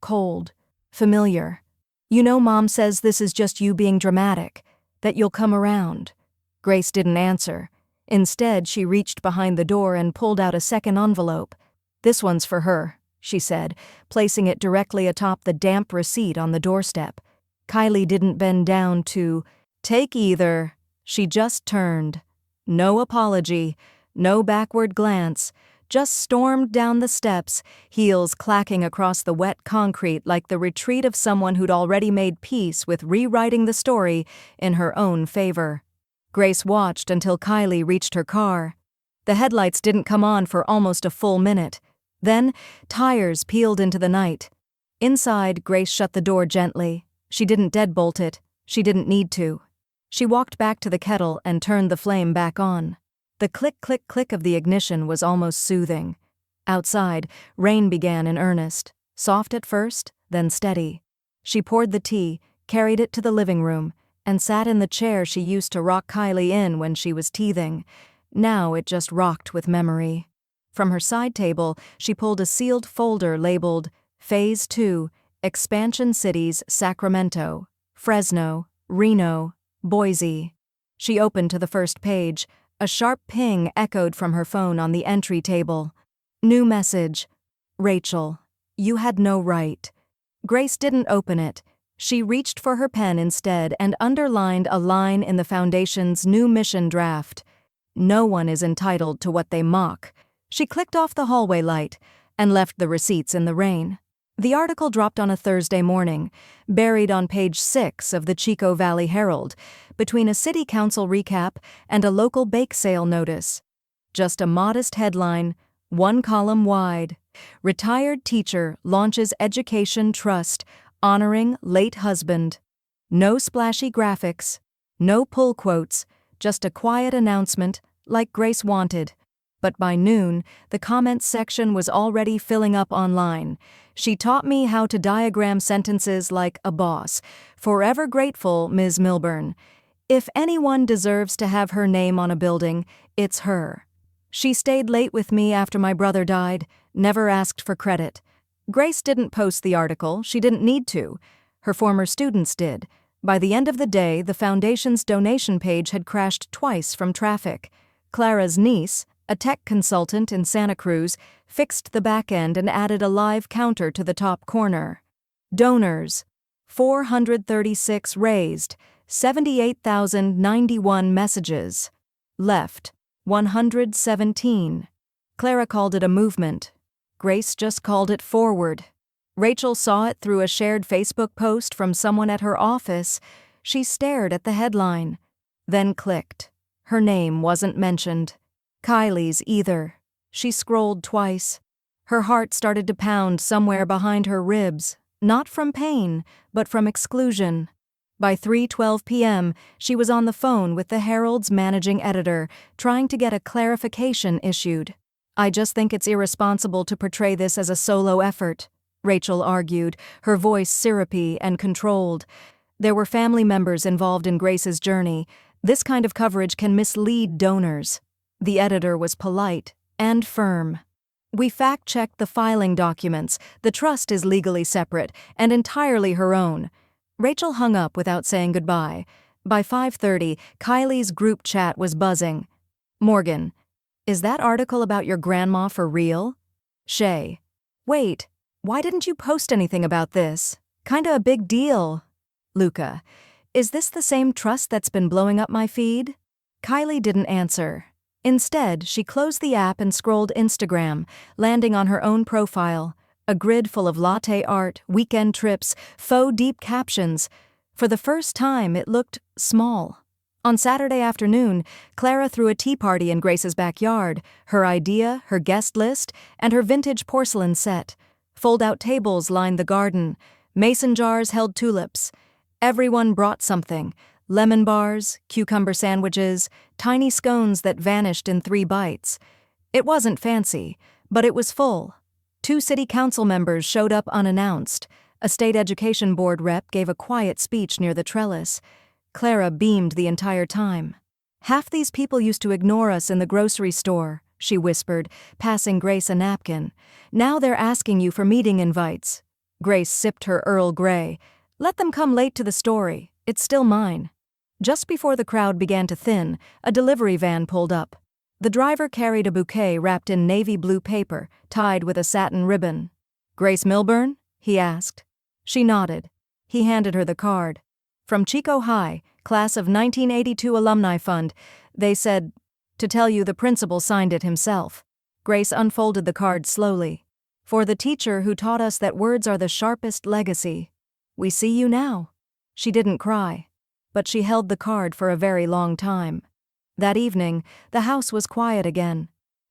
Cold. Familiar. "You know Mom says this is just you being dramatic, that you'll come around." Grace didn't answer. Instead, she reached behind the door and pulled out a second envelope. "This one's for her," she said, placing it directly atop the damp receipt on the doorstep. Kylie didn't bend down to take either. She just turned. No apology, no backward glance, just stormed down the steps, heels clacking across the wet concrete like the retreat of someone who'd already made peace with rewriting the story in her own favor. Grace watched until Kylie reached her car. The headlights didn't come on for almost a full minute. Then, tires peeled into the night. Inside, Grace shut the door gently. She didn't deadbolt it. She didn't need to. She walked back to the kettle and turned the flame back on. The click-click-click of the ignition was almost soothing. Outside, rain began in earnest, soft at first, then steady. She poured the tea, carried it to the living room, and sat in the chair she used to rock Kylie in when she was teething. Now it just rocked with memory. From her side table, she pulled a sealed folder labeled Phase 2, Expansion Cities Sacramento, Fresno, Reno, Boise. She opened to the first page. A sharp ping echoed from her phone on the entry table. New message. "Rachel, you had no right." Grace didn't open it. She reached for her pen instead and underlined a line in the Foundation's new mission draft. "No one is entitled to what they mock." She clicked off the hallway light and left the receipts in the rain. The article dropped on a Thursday morning, buried on page 6 of the Chico Valley Herald, between a city council recap and a local bake sale notice. Just a modest headline, 1 column wide. Retired teacher launches education trust honoring late husband. No splashy graphics, no pull quotes, just a quiet announcement like Grace wanted. But by noon, the comments section was already filling up online. She taught me how to diagram sentences like a boss. Forever grateful, Ms. Milburn. If anyone deserves to have her name on a building, it's her. She stayed late with me after my brother died, never asked for credit. Grace didn't post the article, she didn't need to. Her former students did. By the end of the day, the foundation's donation page had crashed twice from traffic. Clara's niece, a tech consultant in Santa Cruz, fixed the back end and added a live counter to the top corner. Donors: 436 raised, 78,091 messages. Left: 117. Clara called it a movement. Grace just called it forward. Rachel saw it through a shared Facebook post from someone at her office. She stared at the headline, then clicked. Her name wasn't mentioned. Kylie's either. She scrolled twice. Her heart started to pound somewhere behind her ribs, not from pain, but from exclusion. By 3:12 p.m., she was on the phone with the Herald's managing editor, trying to get a clarification issued. I just think it's irresponsible to portray this as a solo effort, Rachel argued, her voice syrupy and controlled. There were family members involved in Grace's journey. This kind of coverage can mislead donors. The editor was polite and firm. We fact-checked the filing documents. The trust is legally separate and entirely her own. Rachel hung up without saying goodbye. By 5:30, Kylie's group chat was buzzing. Morgan: is that article about your grandma for real? Shay: wait, why didn't you post anything about this? Kinda a big deal. Luca: is this the same trust that's been blowing up my feed? Kylie didn't answer. Instead, she closed the app and scrolled Instagram, landing on her own profile, a grid full of latte art, weekend trips, faux deep captions. For the first time, it looked small. On Saturday afternoon, Clara threw a tea party in Grace's backyard, her idea, her guest list, and her vintage porcelain set. Fold-out tables lined the garden. Mason jars held tulips. Everyone brought something: lemon bars, cucumber sandwiches, tiny scones that vanished in 3 bites. It wasn't fancy, but it was full. 2 city council members showed up unannounced. A state education board rep gave a quiet speech near the trellis. Clara beamed the entire time. Half these people used to ignore us in the grocery store, she whispered, passing Grace a napkin. Now they're asking you for meeting invites. Grace sipped her Earl Grey. Let them come late to the story. It's still mine. Just before the crowd began to thin, a delivery van pulled up. The driver carried a bouquet wrapped in navy blue paper, tied with a satin ribbon. Grace Milburn? He asked. She nodded. He handed her the card. From Chico High, class of 1982 alumni fund. They said, to tell you the principal signed it himself. Grace unfolded the card slowly. For the teacher who taught us that words are the sharpest legacy. We see you now. She didn't cry, but she held the card for a very long time. That evening, the house was quiet again.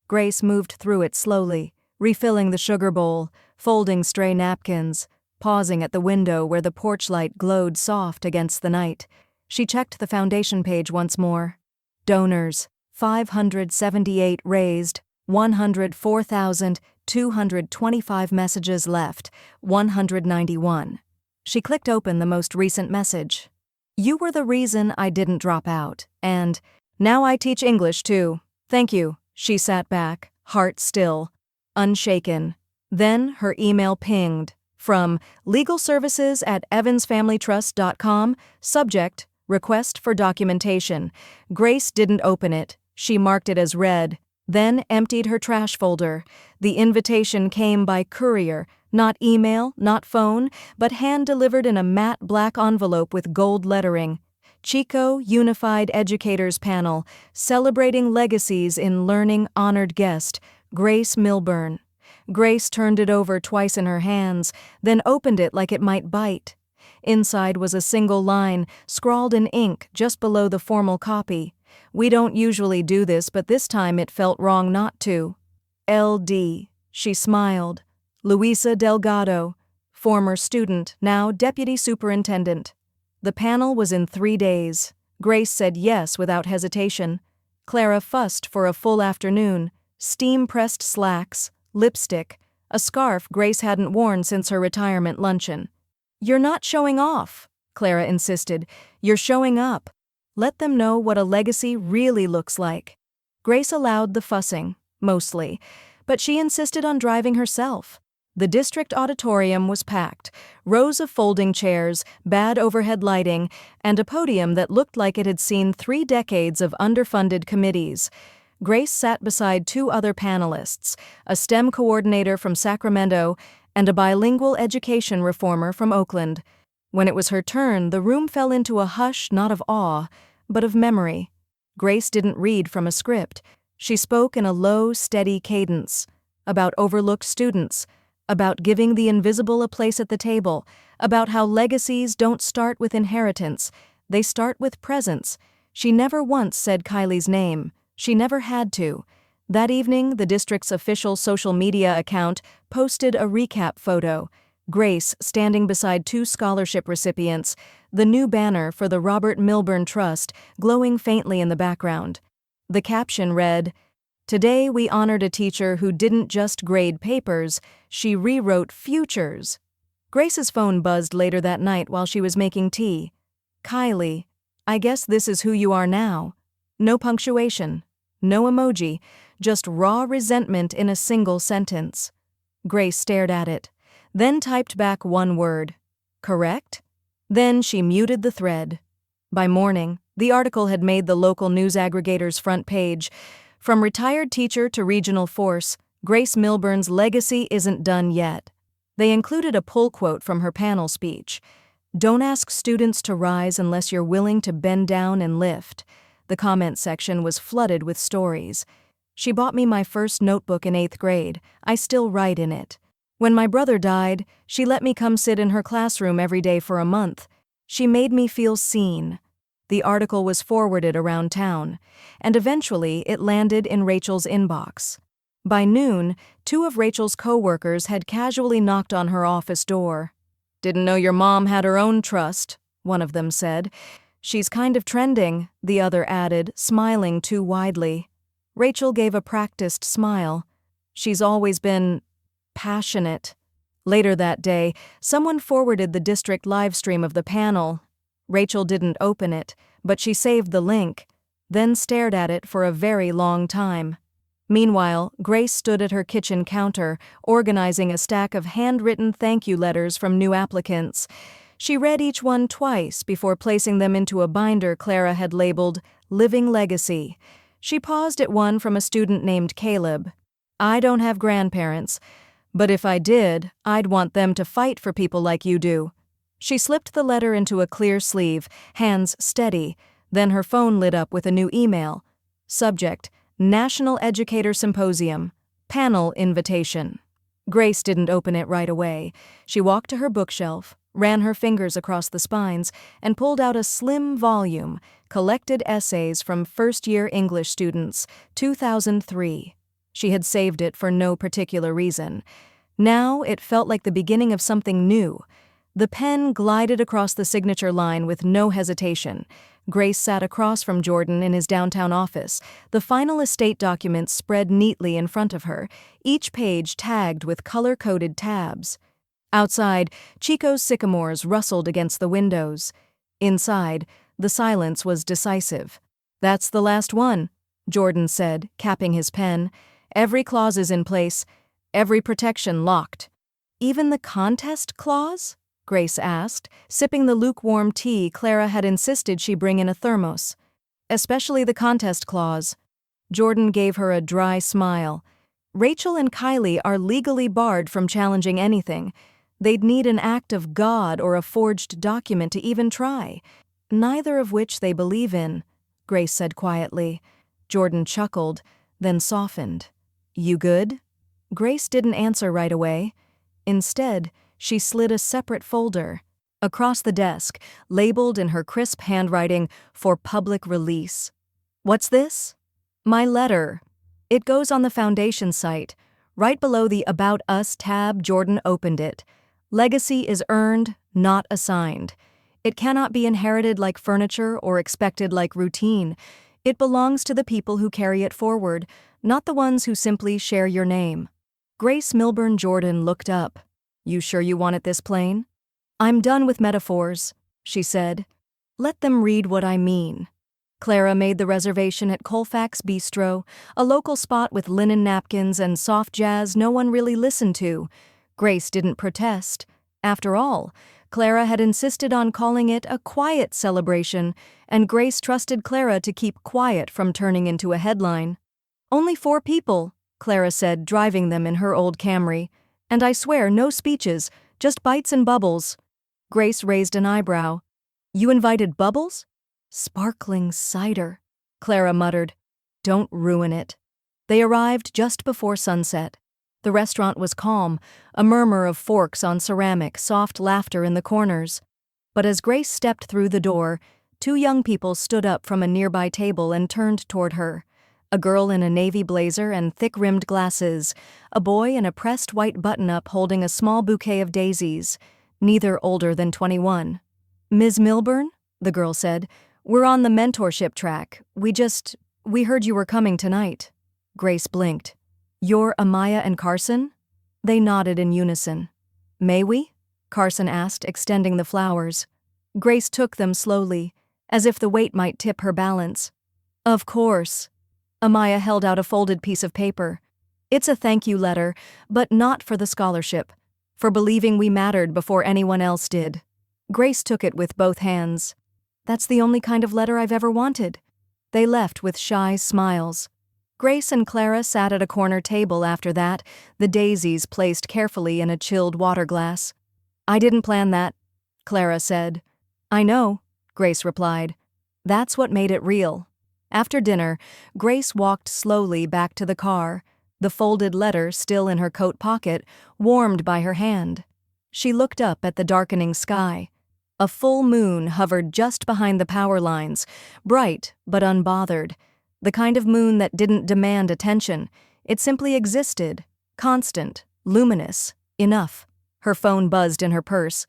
Grace moved through it slowly, refilling the sugar bowl, folding stray napkins, pausing at the window where the porch light glowed soft against the night. She checked the foundation page once more. Donors: 578 raised, 104,225 messages left, 191. She clicked open the most recent message. You were the reason I didn't drop out, and now I teach English too. Thank you. She sat back, heart still, unshaken. Then her email pinged from legalservices@evansfamilytrust.com, subject, request for documentation. Grace didn't open it. She marked it as read, then emptied her trash folder. The invitation came by courier, not email, not phone, but hand-delivered in a matte black envelope with gold lettering. Chico Unified Educators Panel, celebrating legacies in learning, honored guest, Grace Milburn. Grace turned it over twice in her hands, then opened it like it might bite. Inside was a single line, scrawled in ink just below the formal copy. "We don't usually do this, but this time it felt wrong not to. LD." She smiled. "Luisa Delgado, former student, now deputy superintendent." The panel was in 3 days. Grace said yes without hesitation. Clara fussed for a full afternoon. Steam-pressed slacks, lipstick, a scarf Grace hadn't worn since her retirement luncheon. "You're not showing off," Clara insisted. "You're showing up. Let them know what a legacy really looks like." Grace allowed the fussing, mostly, but she insisted on driving herself. The district auditorium was packed, rows of folding chairs, bad overhead lighting, and a podium that looked like it had seen 3 decades of underfunded committees. Grace sat beside 2 other panelists, a STEM coordinator from Sacramento and a bilingual education reformer from Oakland. When it was her turn, the room fell into a hush not of awe, but of memory. Grace didn't read from a script. She spoke in a low, steady cadence, about overlooked students, about giving the invisible a place at the table, about how legacies don't start with inheritance, they start with presence. She never once said Kylie's name. She never had to. That evening, the district's official social media account posted a recap photo. Grace standing beside 2 scholarship recipients, the new banner for the Robert Milburn Trust glowing faintly in the background. The caption read, "Today we honored a teacher who didn't just grade papers, she rewrote futures." Grace's phone buzzed later that night while she was making tea. "Kylie, I guess this is who you are now." No punctuation, no emoji, just raw resentment in a single sentence. Grace stared at it, then typed back 1 word, "Correct?" Then she muted the thread. By morning, the article had made the local news aggregator's front page. From retired teacher to regional force, Grace Milburn's legacy isn't done yet. They included a pull quote from her panel speech. "Don't ask students to rise unless you're willing to bend down and lift." The comment section was flooded with stories. "She bought me my first notebook in 8th grade. I still write in it. When my brother died, she let me come sit in her classroom every day for a month. She made me feel seen." The article was forwarded around town, and eventually it landed in Rachel's inbox. By noon, 2 of Rachel's co-workers had casually knocked on her office door. "Didn't know your mom had her own trust," one of them said. "She's kind of trending," the other added, smiling too widely. Rachel gave a practiced smile. "She's always been passionate." Later that day, someone forwarded the district live stream of the panel. Rachel didn't open it, but she saved the link, then stared at it for a very long time. Meanwhile, Grace stood at her kitchen counter, organizing a stack of handwritten thank you letters from new applicants. She read each one twice before placing them into a binder Clara had labeled Living Legacy. She paused at one from a student named Caleb. "I don't have grandparents, but if I did, I'd want them to fight for people like you do." She slipped the letter into a clear sleeve, hands steady, then her phone lit up with a new email. Subject: National Educator Symposium. Panel invitation. Grace didn't open it right away. She walked to her bookshelf, ran her fingers across the spines, and pulled out a slim volume, Collected Essays from First-Year English Students, 2003. She had saved it for no particular reason. Now it felt like the beginning of something new. The pen glided across the signature line with no hesitation. Grace sat across from Jordan in his downtown office, the final estate documents spread neatly in front of her, each page tagged with color-coded tabs. Outside, Chico's sycamores rustled against the windows. Inside, the silence was decisive. "That's the last one," Jordan said, capping his pen. "Every clause is in place, every protection locked." "Even the contest clause?" Grace asked, sipping the lukewarm tea Clara had insisted she bring in a thermos. "Especially the contest clause." Jordan gave her a dry smile. "Rachel and Kylie are legally barred from challenging anything. They'd need an act of God or a forged document to even try. Neither of which they believe in," Grace said quietly. Jordan chuckled, then softened. "You good?" Grace didn't answer right away. Instead, she slid a separate folder across the desk, labeled in her crisp handwriting for public release. "What's this?" "My letter. It goes on the foundation site. Right below the About Us tab, Jordan opened it. Legacy is earned, not assigned. It cannot be inherited like furniture or expected like routine. It belongs to the people who carry it forward, not the ones who simply share your name." Grace Milburn Jordan looked up. "You sure you want it this plain?" "I'm done with metaphors," she said. "Let them read what I mean." Clara made the reservation at Colfax Bistro, a local spot with linen napkins and soft jazz no one really listened to. Grace didn't protest. After all, Clara had insisted on calling it a quiet celebration, and Grace trusted Clara to keep quiet from turning into a headline. "Only 4 people," Clara said, driving them in her old Camry. "And I swear, no speeches, just bites and bubbles." Grace raised an eyebrow. "You invited Bubbles?" "Sparkling cider," Clara muttered. "Don't ruin it." They arrived just before sunset. The restaurant was calm, a murmur of forks on ceramic, soft laughter in the corners. But as Grace stepped through the door, 2 young people stood up from a nearby table and turned toward her. A girl in a navy blazer and thick-rimmed glasses, a boy in a pressed white button-up holding a small bouquet of daisies, neither older than 21. "Ms. Milburn," the girl said, "we're on the mentorship track. We heard you were coming tonight." Grace blinked. "You're Amaya and Carson?" They nodded in unison. "May we?" Carson asked, extending the flowers. Grace took them slowly, as if the weight might tip her balance. "Of course." Amaya held out a folded piece of paper. "It's a thank you letter, but not for the scholarship. For believing we mattered before anyone else did." Grace took it with both hands. "That's the only kind of letter I've ever wanted." They left with shy smiles. Grace and Clara sat at a corner table after that, the daisies placed carefully in a chilled water glass. "I didn't plan that," Clara said. "I know," Grace replied. "That's what made it real." After dinner, Grace walked slowly back to the car, the folded letter still in her coat pocket, warmed by her hand. She looked up at the darkening sky. A full moon hovered just behind the power lines, bright but unbothered. The kind of moon that didn't demand attention. It simply existed, constant, luminous, enough. Her phone buzzed in her purse.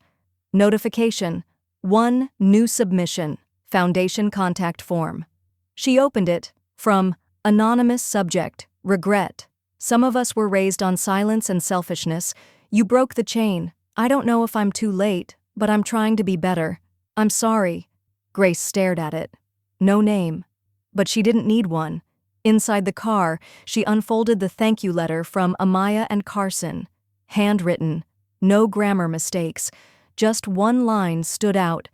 Notification: 1 new submission, foundation contact form. She opened it, from anonymous subject, regret. "Some of us were raised on silence and selfishness. You broke the chain. I don't know if I'm too late, but I'm trying to be better. I'm sorry." Grace stared at it. No name. But she didn't need one. Inside the car, she unfolded the thank you letter from Amaya and Carson. Handwritten. No grammar mistakes. Just one line stood out.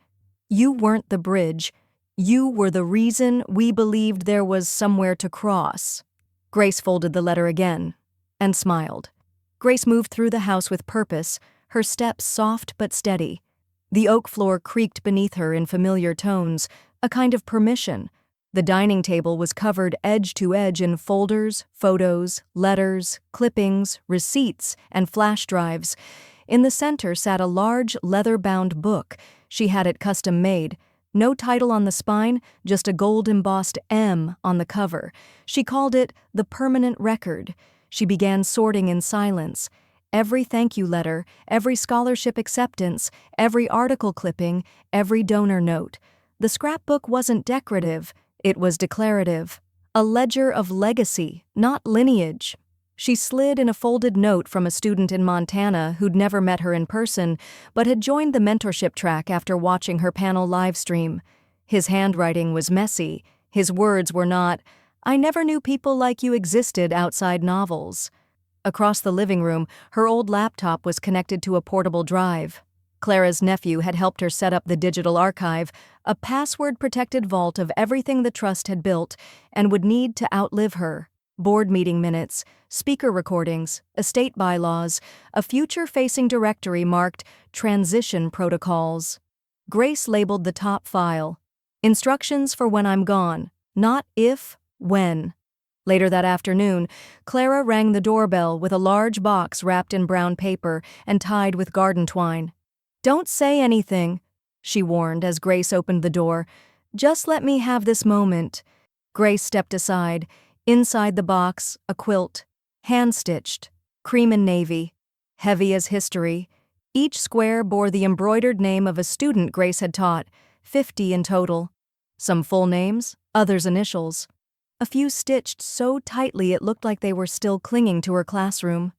"You weren't the bridge. You were the reason we believed there was somewhere to cross." Grace folded the letter again, and smiled. Grace moved through the house with purpose, her steps soft but steady. The oak floor creaked beneath her in familiar tones, a kind of permission. The dining table was covered edge to edge in folders, photos, letters, clippings, receipts, and flash drives. In the center sat a large, leather-bound book. She had it custom-made. No title on the spine, just a gold-embossed M on the cover. She called it The Permanent Record. She began sorting in silence. Every thank you letter, every scholarship acceptance, every article clipping, every donor note. The scrapbook wasn't decorative, it was declarative. A ledger of legacy, not lineage. She slid in a folded note from a student in Montana who'd never met her in person, but had joined the mentorship track after watching her panel livestream. His handwriting was messy. His words were not, "I never knew people like you existed outside novels." Across the living room, her old laptop was connected to a portable drive. Clara's nephew had helped her set up the digital archive, a password-protected vault of everything the trust had built and would need to outlive her. Board meeting minutes, speaker recordings, estate bylaws, a future-facing directory marked Transition Protocols. Grace labeled the top file, "Instructions for when I'm gone, not if, when." Later that afternoon, Clara rang the doorbell with a large box wrapped in brown paper and tied with garden twine. "Don't say anything," she warned as Grace opened the door. "Just let me have this moment." Grace stepped aside. Inside the box, a quilt, hand-stitched, cream and navy, heavy as history. Each square bore the embroidered name of a student Grace had taught, 50 in total. Some full names, others initials. A few stitched so tightly it looked like they were still clinging to her classroom.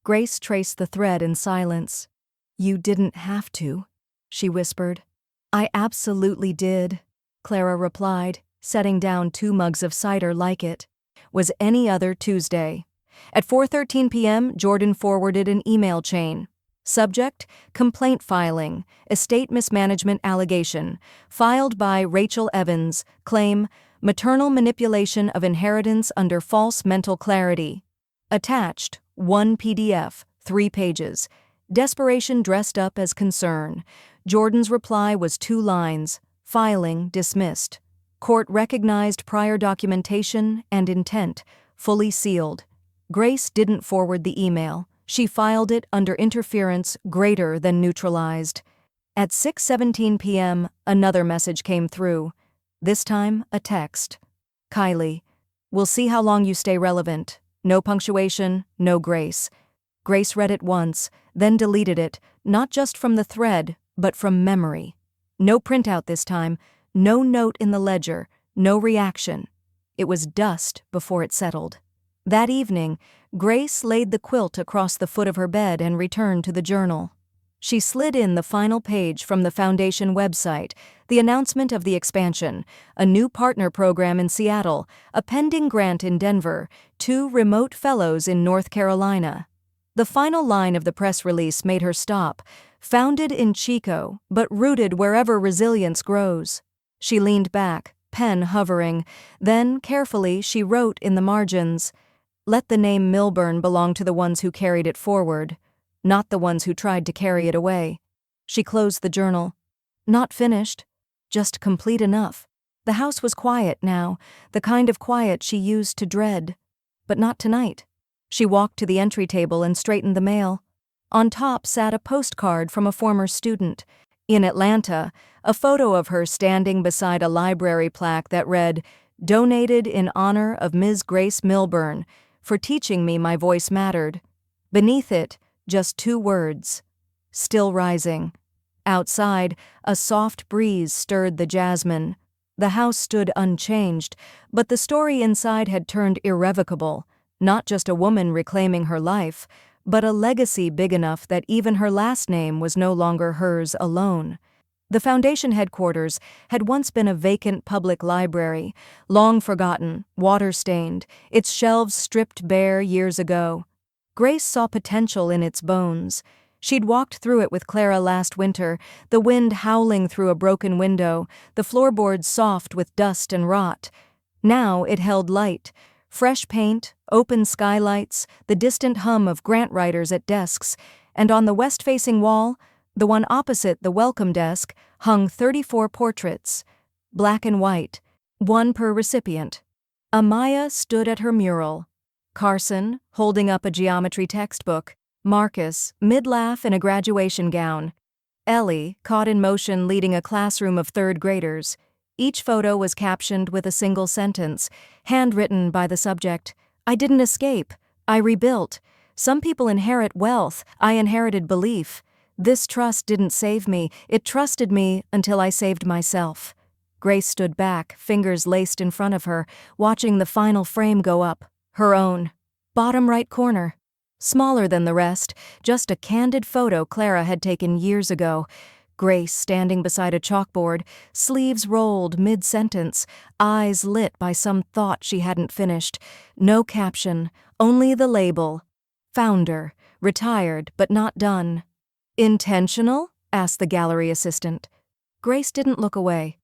Grace traced the thread in silence. "You didn't have to," she whispered. "I absolutely did," Clara replied, setting down 2 mugs of cider like it. Was any other Tuesday. At 4:13 p.m., Jordan forwarded an email chain. Subject: complaint filing, estate mismanagement allegation, filed by Rachel Evans, claim, maternal manipulation of inheritance under false mental clarity. Attached, 1 PDF, 3 pages. Desperation dressed up as concern. Jordan's reply was 2 lines. Filing dismissed. Court recognized prior documentation and intent, fully sealed. Grace didn't forward the email. She filed it under interference greater than neutralized. At 6:17 p.m., another message came through. This time, a text. "Kylie, we'll see how long you stay relevant. No punctuation, no grace." Grace read it once, then deleted it, not just from the thread, but from memory. No printout this time, no note in the ledger, no reaction. It was dust before it settled. That evening, Grace laid the quilt across the foot of her bed and returned to the journal. She slid in the final page from the Foundation website, the announcement of the expansion, a new partner program in Seattle, a pending grant in Denver, 2 remote fellows in North Carolina. The final line of the press release made her stop, founded in Chico, but rooted wherever resilience grows. She leaned back, pen hovering. Then, carefully, she wrote in the margins, "Let the name Milburn belong to the ones who carried it forward, not the ones who tried to carry it away." She closed the journal. Not finished, just complete enough. The house was quiet now, the kind of quiet she used to dread. But not tonight. She walked to the entry table and straightened the mail. On top sat a postcard from a former student. In Atlanta, a photo of her standing beside a library plaque that read, "Donated in honor of Ms. Grace Milburn, for teaching me my voice mattered." Beneath it, just 2 words, "Still rising." Outside, a soft breeze stirred the jasmine. The house stood unchanged, but the story inside had turned irrevocable, not just a woman reclaiming her life, but a legacy big enough that even her last name was no longer hers alone. The Foundation headquarters had once been a vacant public library, long forgotten, water-stained, its shelves stripped bare years ago. Grace saw potential in its bones. She'd walked through it with Clara last winter, the wind howling through a broken window, the floorboards soft with dust and rot. Now it held light. Fresh paint, open skylights, the distant hum of grant writers at desks, and on the west-facing wall, the one opposite the welcome desk, hung 34 portraits. Black and white, 1 per recipient. Amaya stood at her mural. Carson, holding up a geometry textbook. Marcus, mid-laugh in a graduation gown. Ellie, caught in motion leading a classroom of 3rd graders. Each photo was captioned with a single sentence, handwritten by the subject. "I didn't escape. I rebuilt. Some people inherit wealth. I inherited belief. This trust didn't save me. It trusted me until I saved myself." Grace stood back, fingers laced in front of her, watching the final frame go up. Her own. Bottom right corner. Smaller than the rest, just a candid photo Clara had taken years ago. Grace standing beside a chalkboard, sleeves rolled mid-sentence, eyes lit by some thought she hadn't finished. No caption, only the label. Founder, retired but not done. "Intentional?" asked the gallery assistant. Grace didn't look away.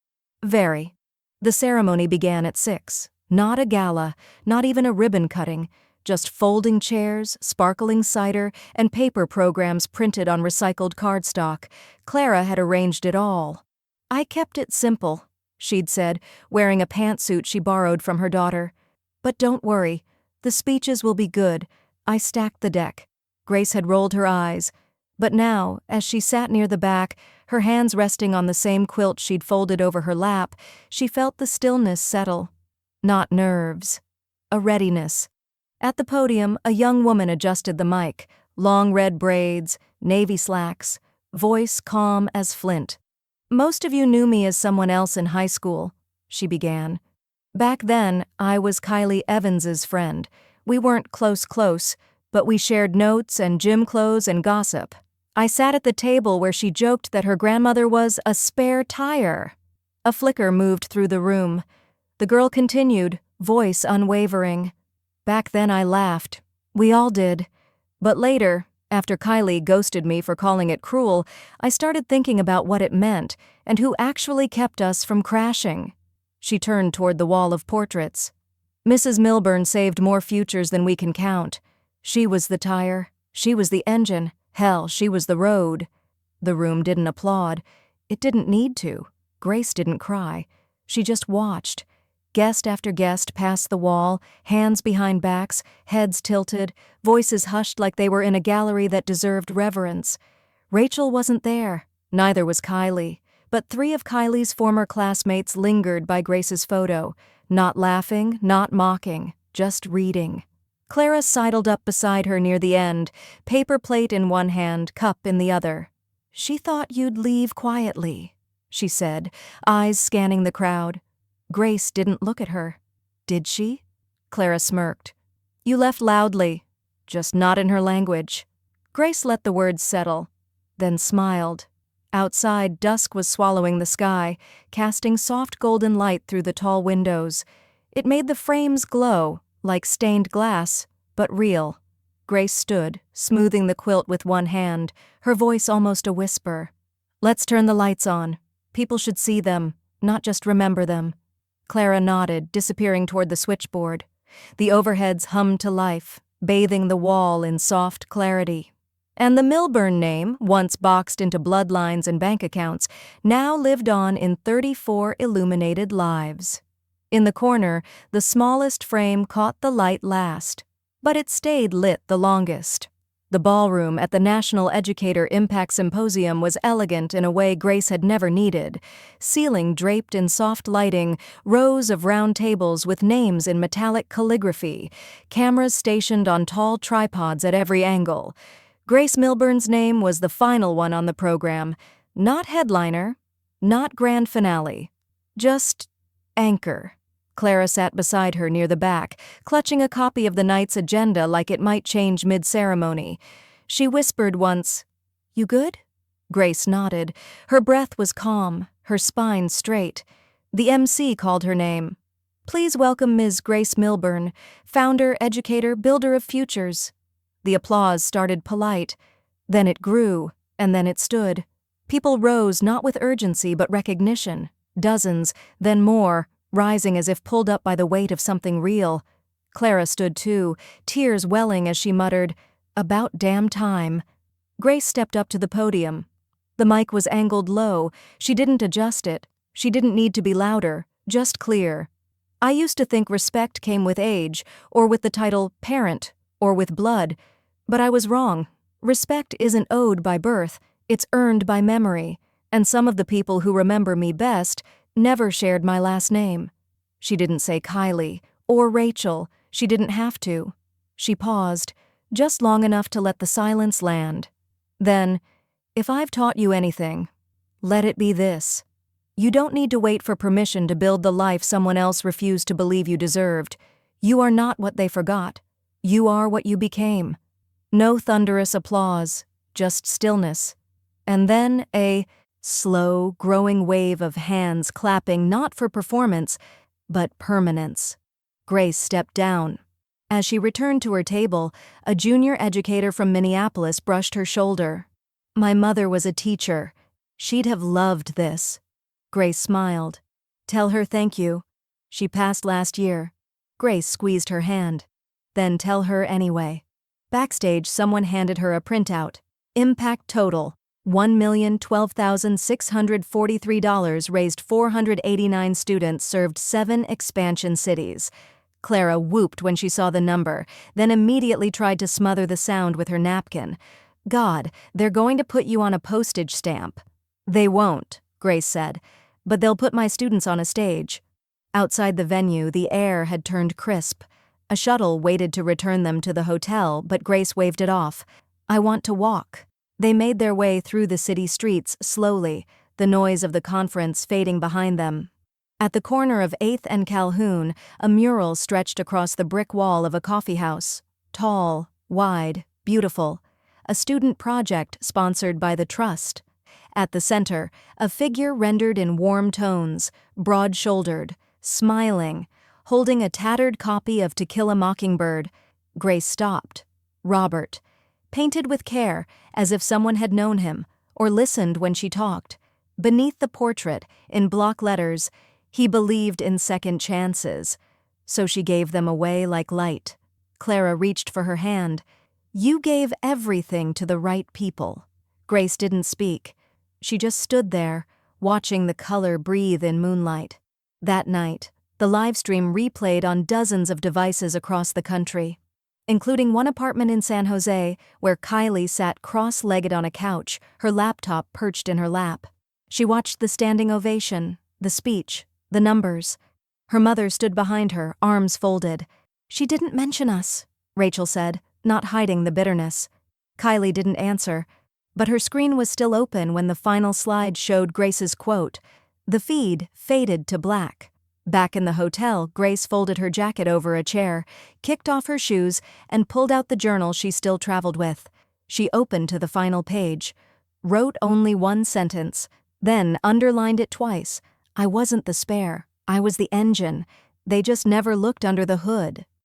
"Very." The ceremony began at 6. Not a gala, not even a ribbon cutting. Just folding chairs, sparkling cider, and paper programs printed on recycled cardstock. Clara had arranged it all. "I kept it simple," she'd said, wearing a pantsuit she borrowed from her daughter. But don't worry. The speeches will be good. I stacked the deck. Grace had rolled her eyes. But now, as she sat near the back, her hands resting on the same quilt she'd folded over her lap, she felt the stillness settle. Not nerves. A readiness. At the podium, a young woman adjusted the mic. Long red braids, navy slacks, voice calm as flint. "Most of you knew me as someone else in high school," she began. "Back then, I was Kylie Evans's friend. We weren't close, but we shared notes and gym clothes and gossip. I sat at the table where she joked that her grandmother was a spare tire." A flicker moved through the room. The girl continued, voice unwavering. "Back then I laughed. We all did. But later, after Kylie ghosted me for calling it cruel, I started thinking about what it meant and who actually kept us from crashing." She turned toward the wall of portraits. "Mrs. Milburn saved more futures than we can count. She was the tire. She was the engine. Hell, she was the road." The room didn't applaud. It didn't need to. Grace didn't cry. She just watched. Guest after guest passed the wall, hands behind backs, heads tilted, voices hushed like they were in a gallery that deserved reverence. Rachel wasn't there. Neither was Kylie. But 3 of Kylie's former classmates lingered by Grace's photo, not laughing, not mocking, just reading. Clara sidled up beside her near the end, paper plate in one hand, cup in the other. "She thought you'd leave quietly," she said, eyes scanning the crowd. Grace didn't look at her. "Did she?" Clara smirked. "You left loudly, just not in her language." Grace let the words settle, then smiled. Outside, dusk was swallowing the sky, casting soft golden light through the tall windows. It made the frames glow, like stained glass, but real. Grace stood, smoothing the quilt with one hand, her voice almost a whisper. "Let's turn the lights on. People should see them, not just remember them." Clara nodded, disappearing toward the switchboard. The overheads hummed to life, bathing the wall in soft clarity. And the Milburn name, once boxed into bloodlines and bank accounts, now lived on in 34 illuminated lives. In the corner, the smallest frame caught the light last, but it stayed lit the longest. The ballroom at the National Educator Impact Symposium was elegant in a way Grace had never needed. Ceiling draped in soft lighting, rows of round tables with names in metallic calligraphy, cameras stationed on tall tripods at every angle. Grace Milburn's name was the final one on the program, not headliner, not grand finale, just anchor. Clara sat beside her near the back, clutching a copy of the night's agenda like it might change mid-ceremony. She whispered once, "You good?" Grace nodded. Her breath was calm, her spine straight. The MC called her name. "Please welcome Ms. Grace Milburn, founder, educator, builder of futures." The applause started polite. Then it grew, and then it stood. People rose not with urgency but recognition. Dozens, then more, rising as if pulled up by the weight of something real. Clara stood too, tears welling as she muttered, "About damn time." Grace stepped up to the podium. The mic was angled low. She didn't adjust it. She didn't need to be louder, just clear. "I used to think respect came with age, or with the title parent, or with blood. But I was wrong. Respect isn't owed by birth, it's earned by memory, and some of the people who remember me best never shared my last name." She didn't say Kylie, or Rachel. She didn't have to. She paused, just long enough to let the silence land. Then, "If I've taught you anything, let it be this. You don't need to wait for permission to build the life someone else refused to believe you deserved. You are not what they forgot. You are what you became." No thunderous applause, just stillness. And then a slow, growing wave of hands clapping not for performance, but permanence. Grace stepped down. As she returned to her table, a junior educator from Minneapolis brushed her shoulder. "My mother was a teacher. She'd have loved this." Grace smiled. "Tell her thank you. She passed last year." Grace squeezed her hand. "Then tell her anyway." Backstage, someone handed her a printout. Impact total, $1,012,643, raised 489 students, served 7 expansion cities. Clara whooped when she saw the number, then immediately tried to smother the sound with her napkin. God, they're going to put you on a postage stamp. They won't, Grace said, but they'll put my students on a stage. Outside the venue, the air had turned crisp. A shuttle waited to return them to the hotel, but Grace waved it off. I want to walk. They made their way through the city streets slowly, the noise of the conference fading behind them. At the corner of 8th and Calhoun, a mural stretched across the brick wall of a coffee house. Tall, wide, beautiful. A student project sponsored by the Trust. At the center, a figure rendered in warm tones, broad-shouldered, smiling, holding a tattered copy of To Kill a Mockingbird. Grace stopped. Robert. Painted with care, as if someone had known him, or listened when she talked. Beneath the portrait, in block letters, he believed in second chances. So she gave them away like light. Clara reached for her hand. You gave everything to the right people. Grace didn't speak. She just stood there, watching the color breathe in moonlight. That night, the livestream replayed on dozens of devices across the country, including one apartment in San Jose where Kylie sat cross-legged on a couch, her laptop perched in her lap. She watched the standing ovation, the speech, the numbers. Her mother stood behind her, arms folded. She didn't mention us, Rachel said, not hiding the bitterness. Kylie didn't answer, but her screen was still open when the final slide showed Grace's quote. The feed faded to black. Back in the hotel, Grace folded her jacket over a chair, kicked off her shoes, and pulled out the journal she still traveled with. She opened to the final page, wrote only one sentence, then underlined it twice. I wasn't the spare. I was the engine. They just never looked under the hood.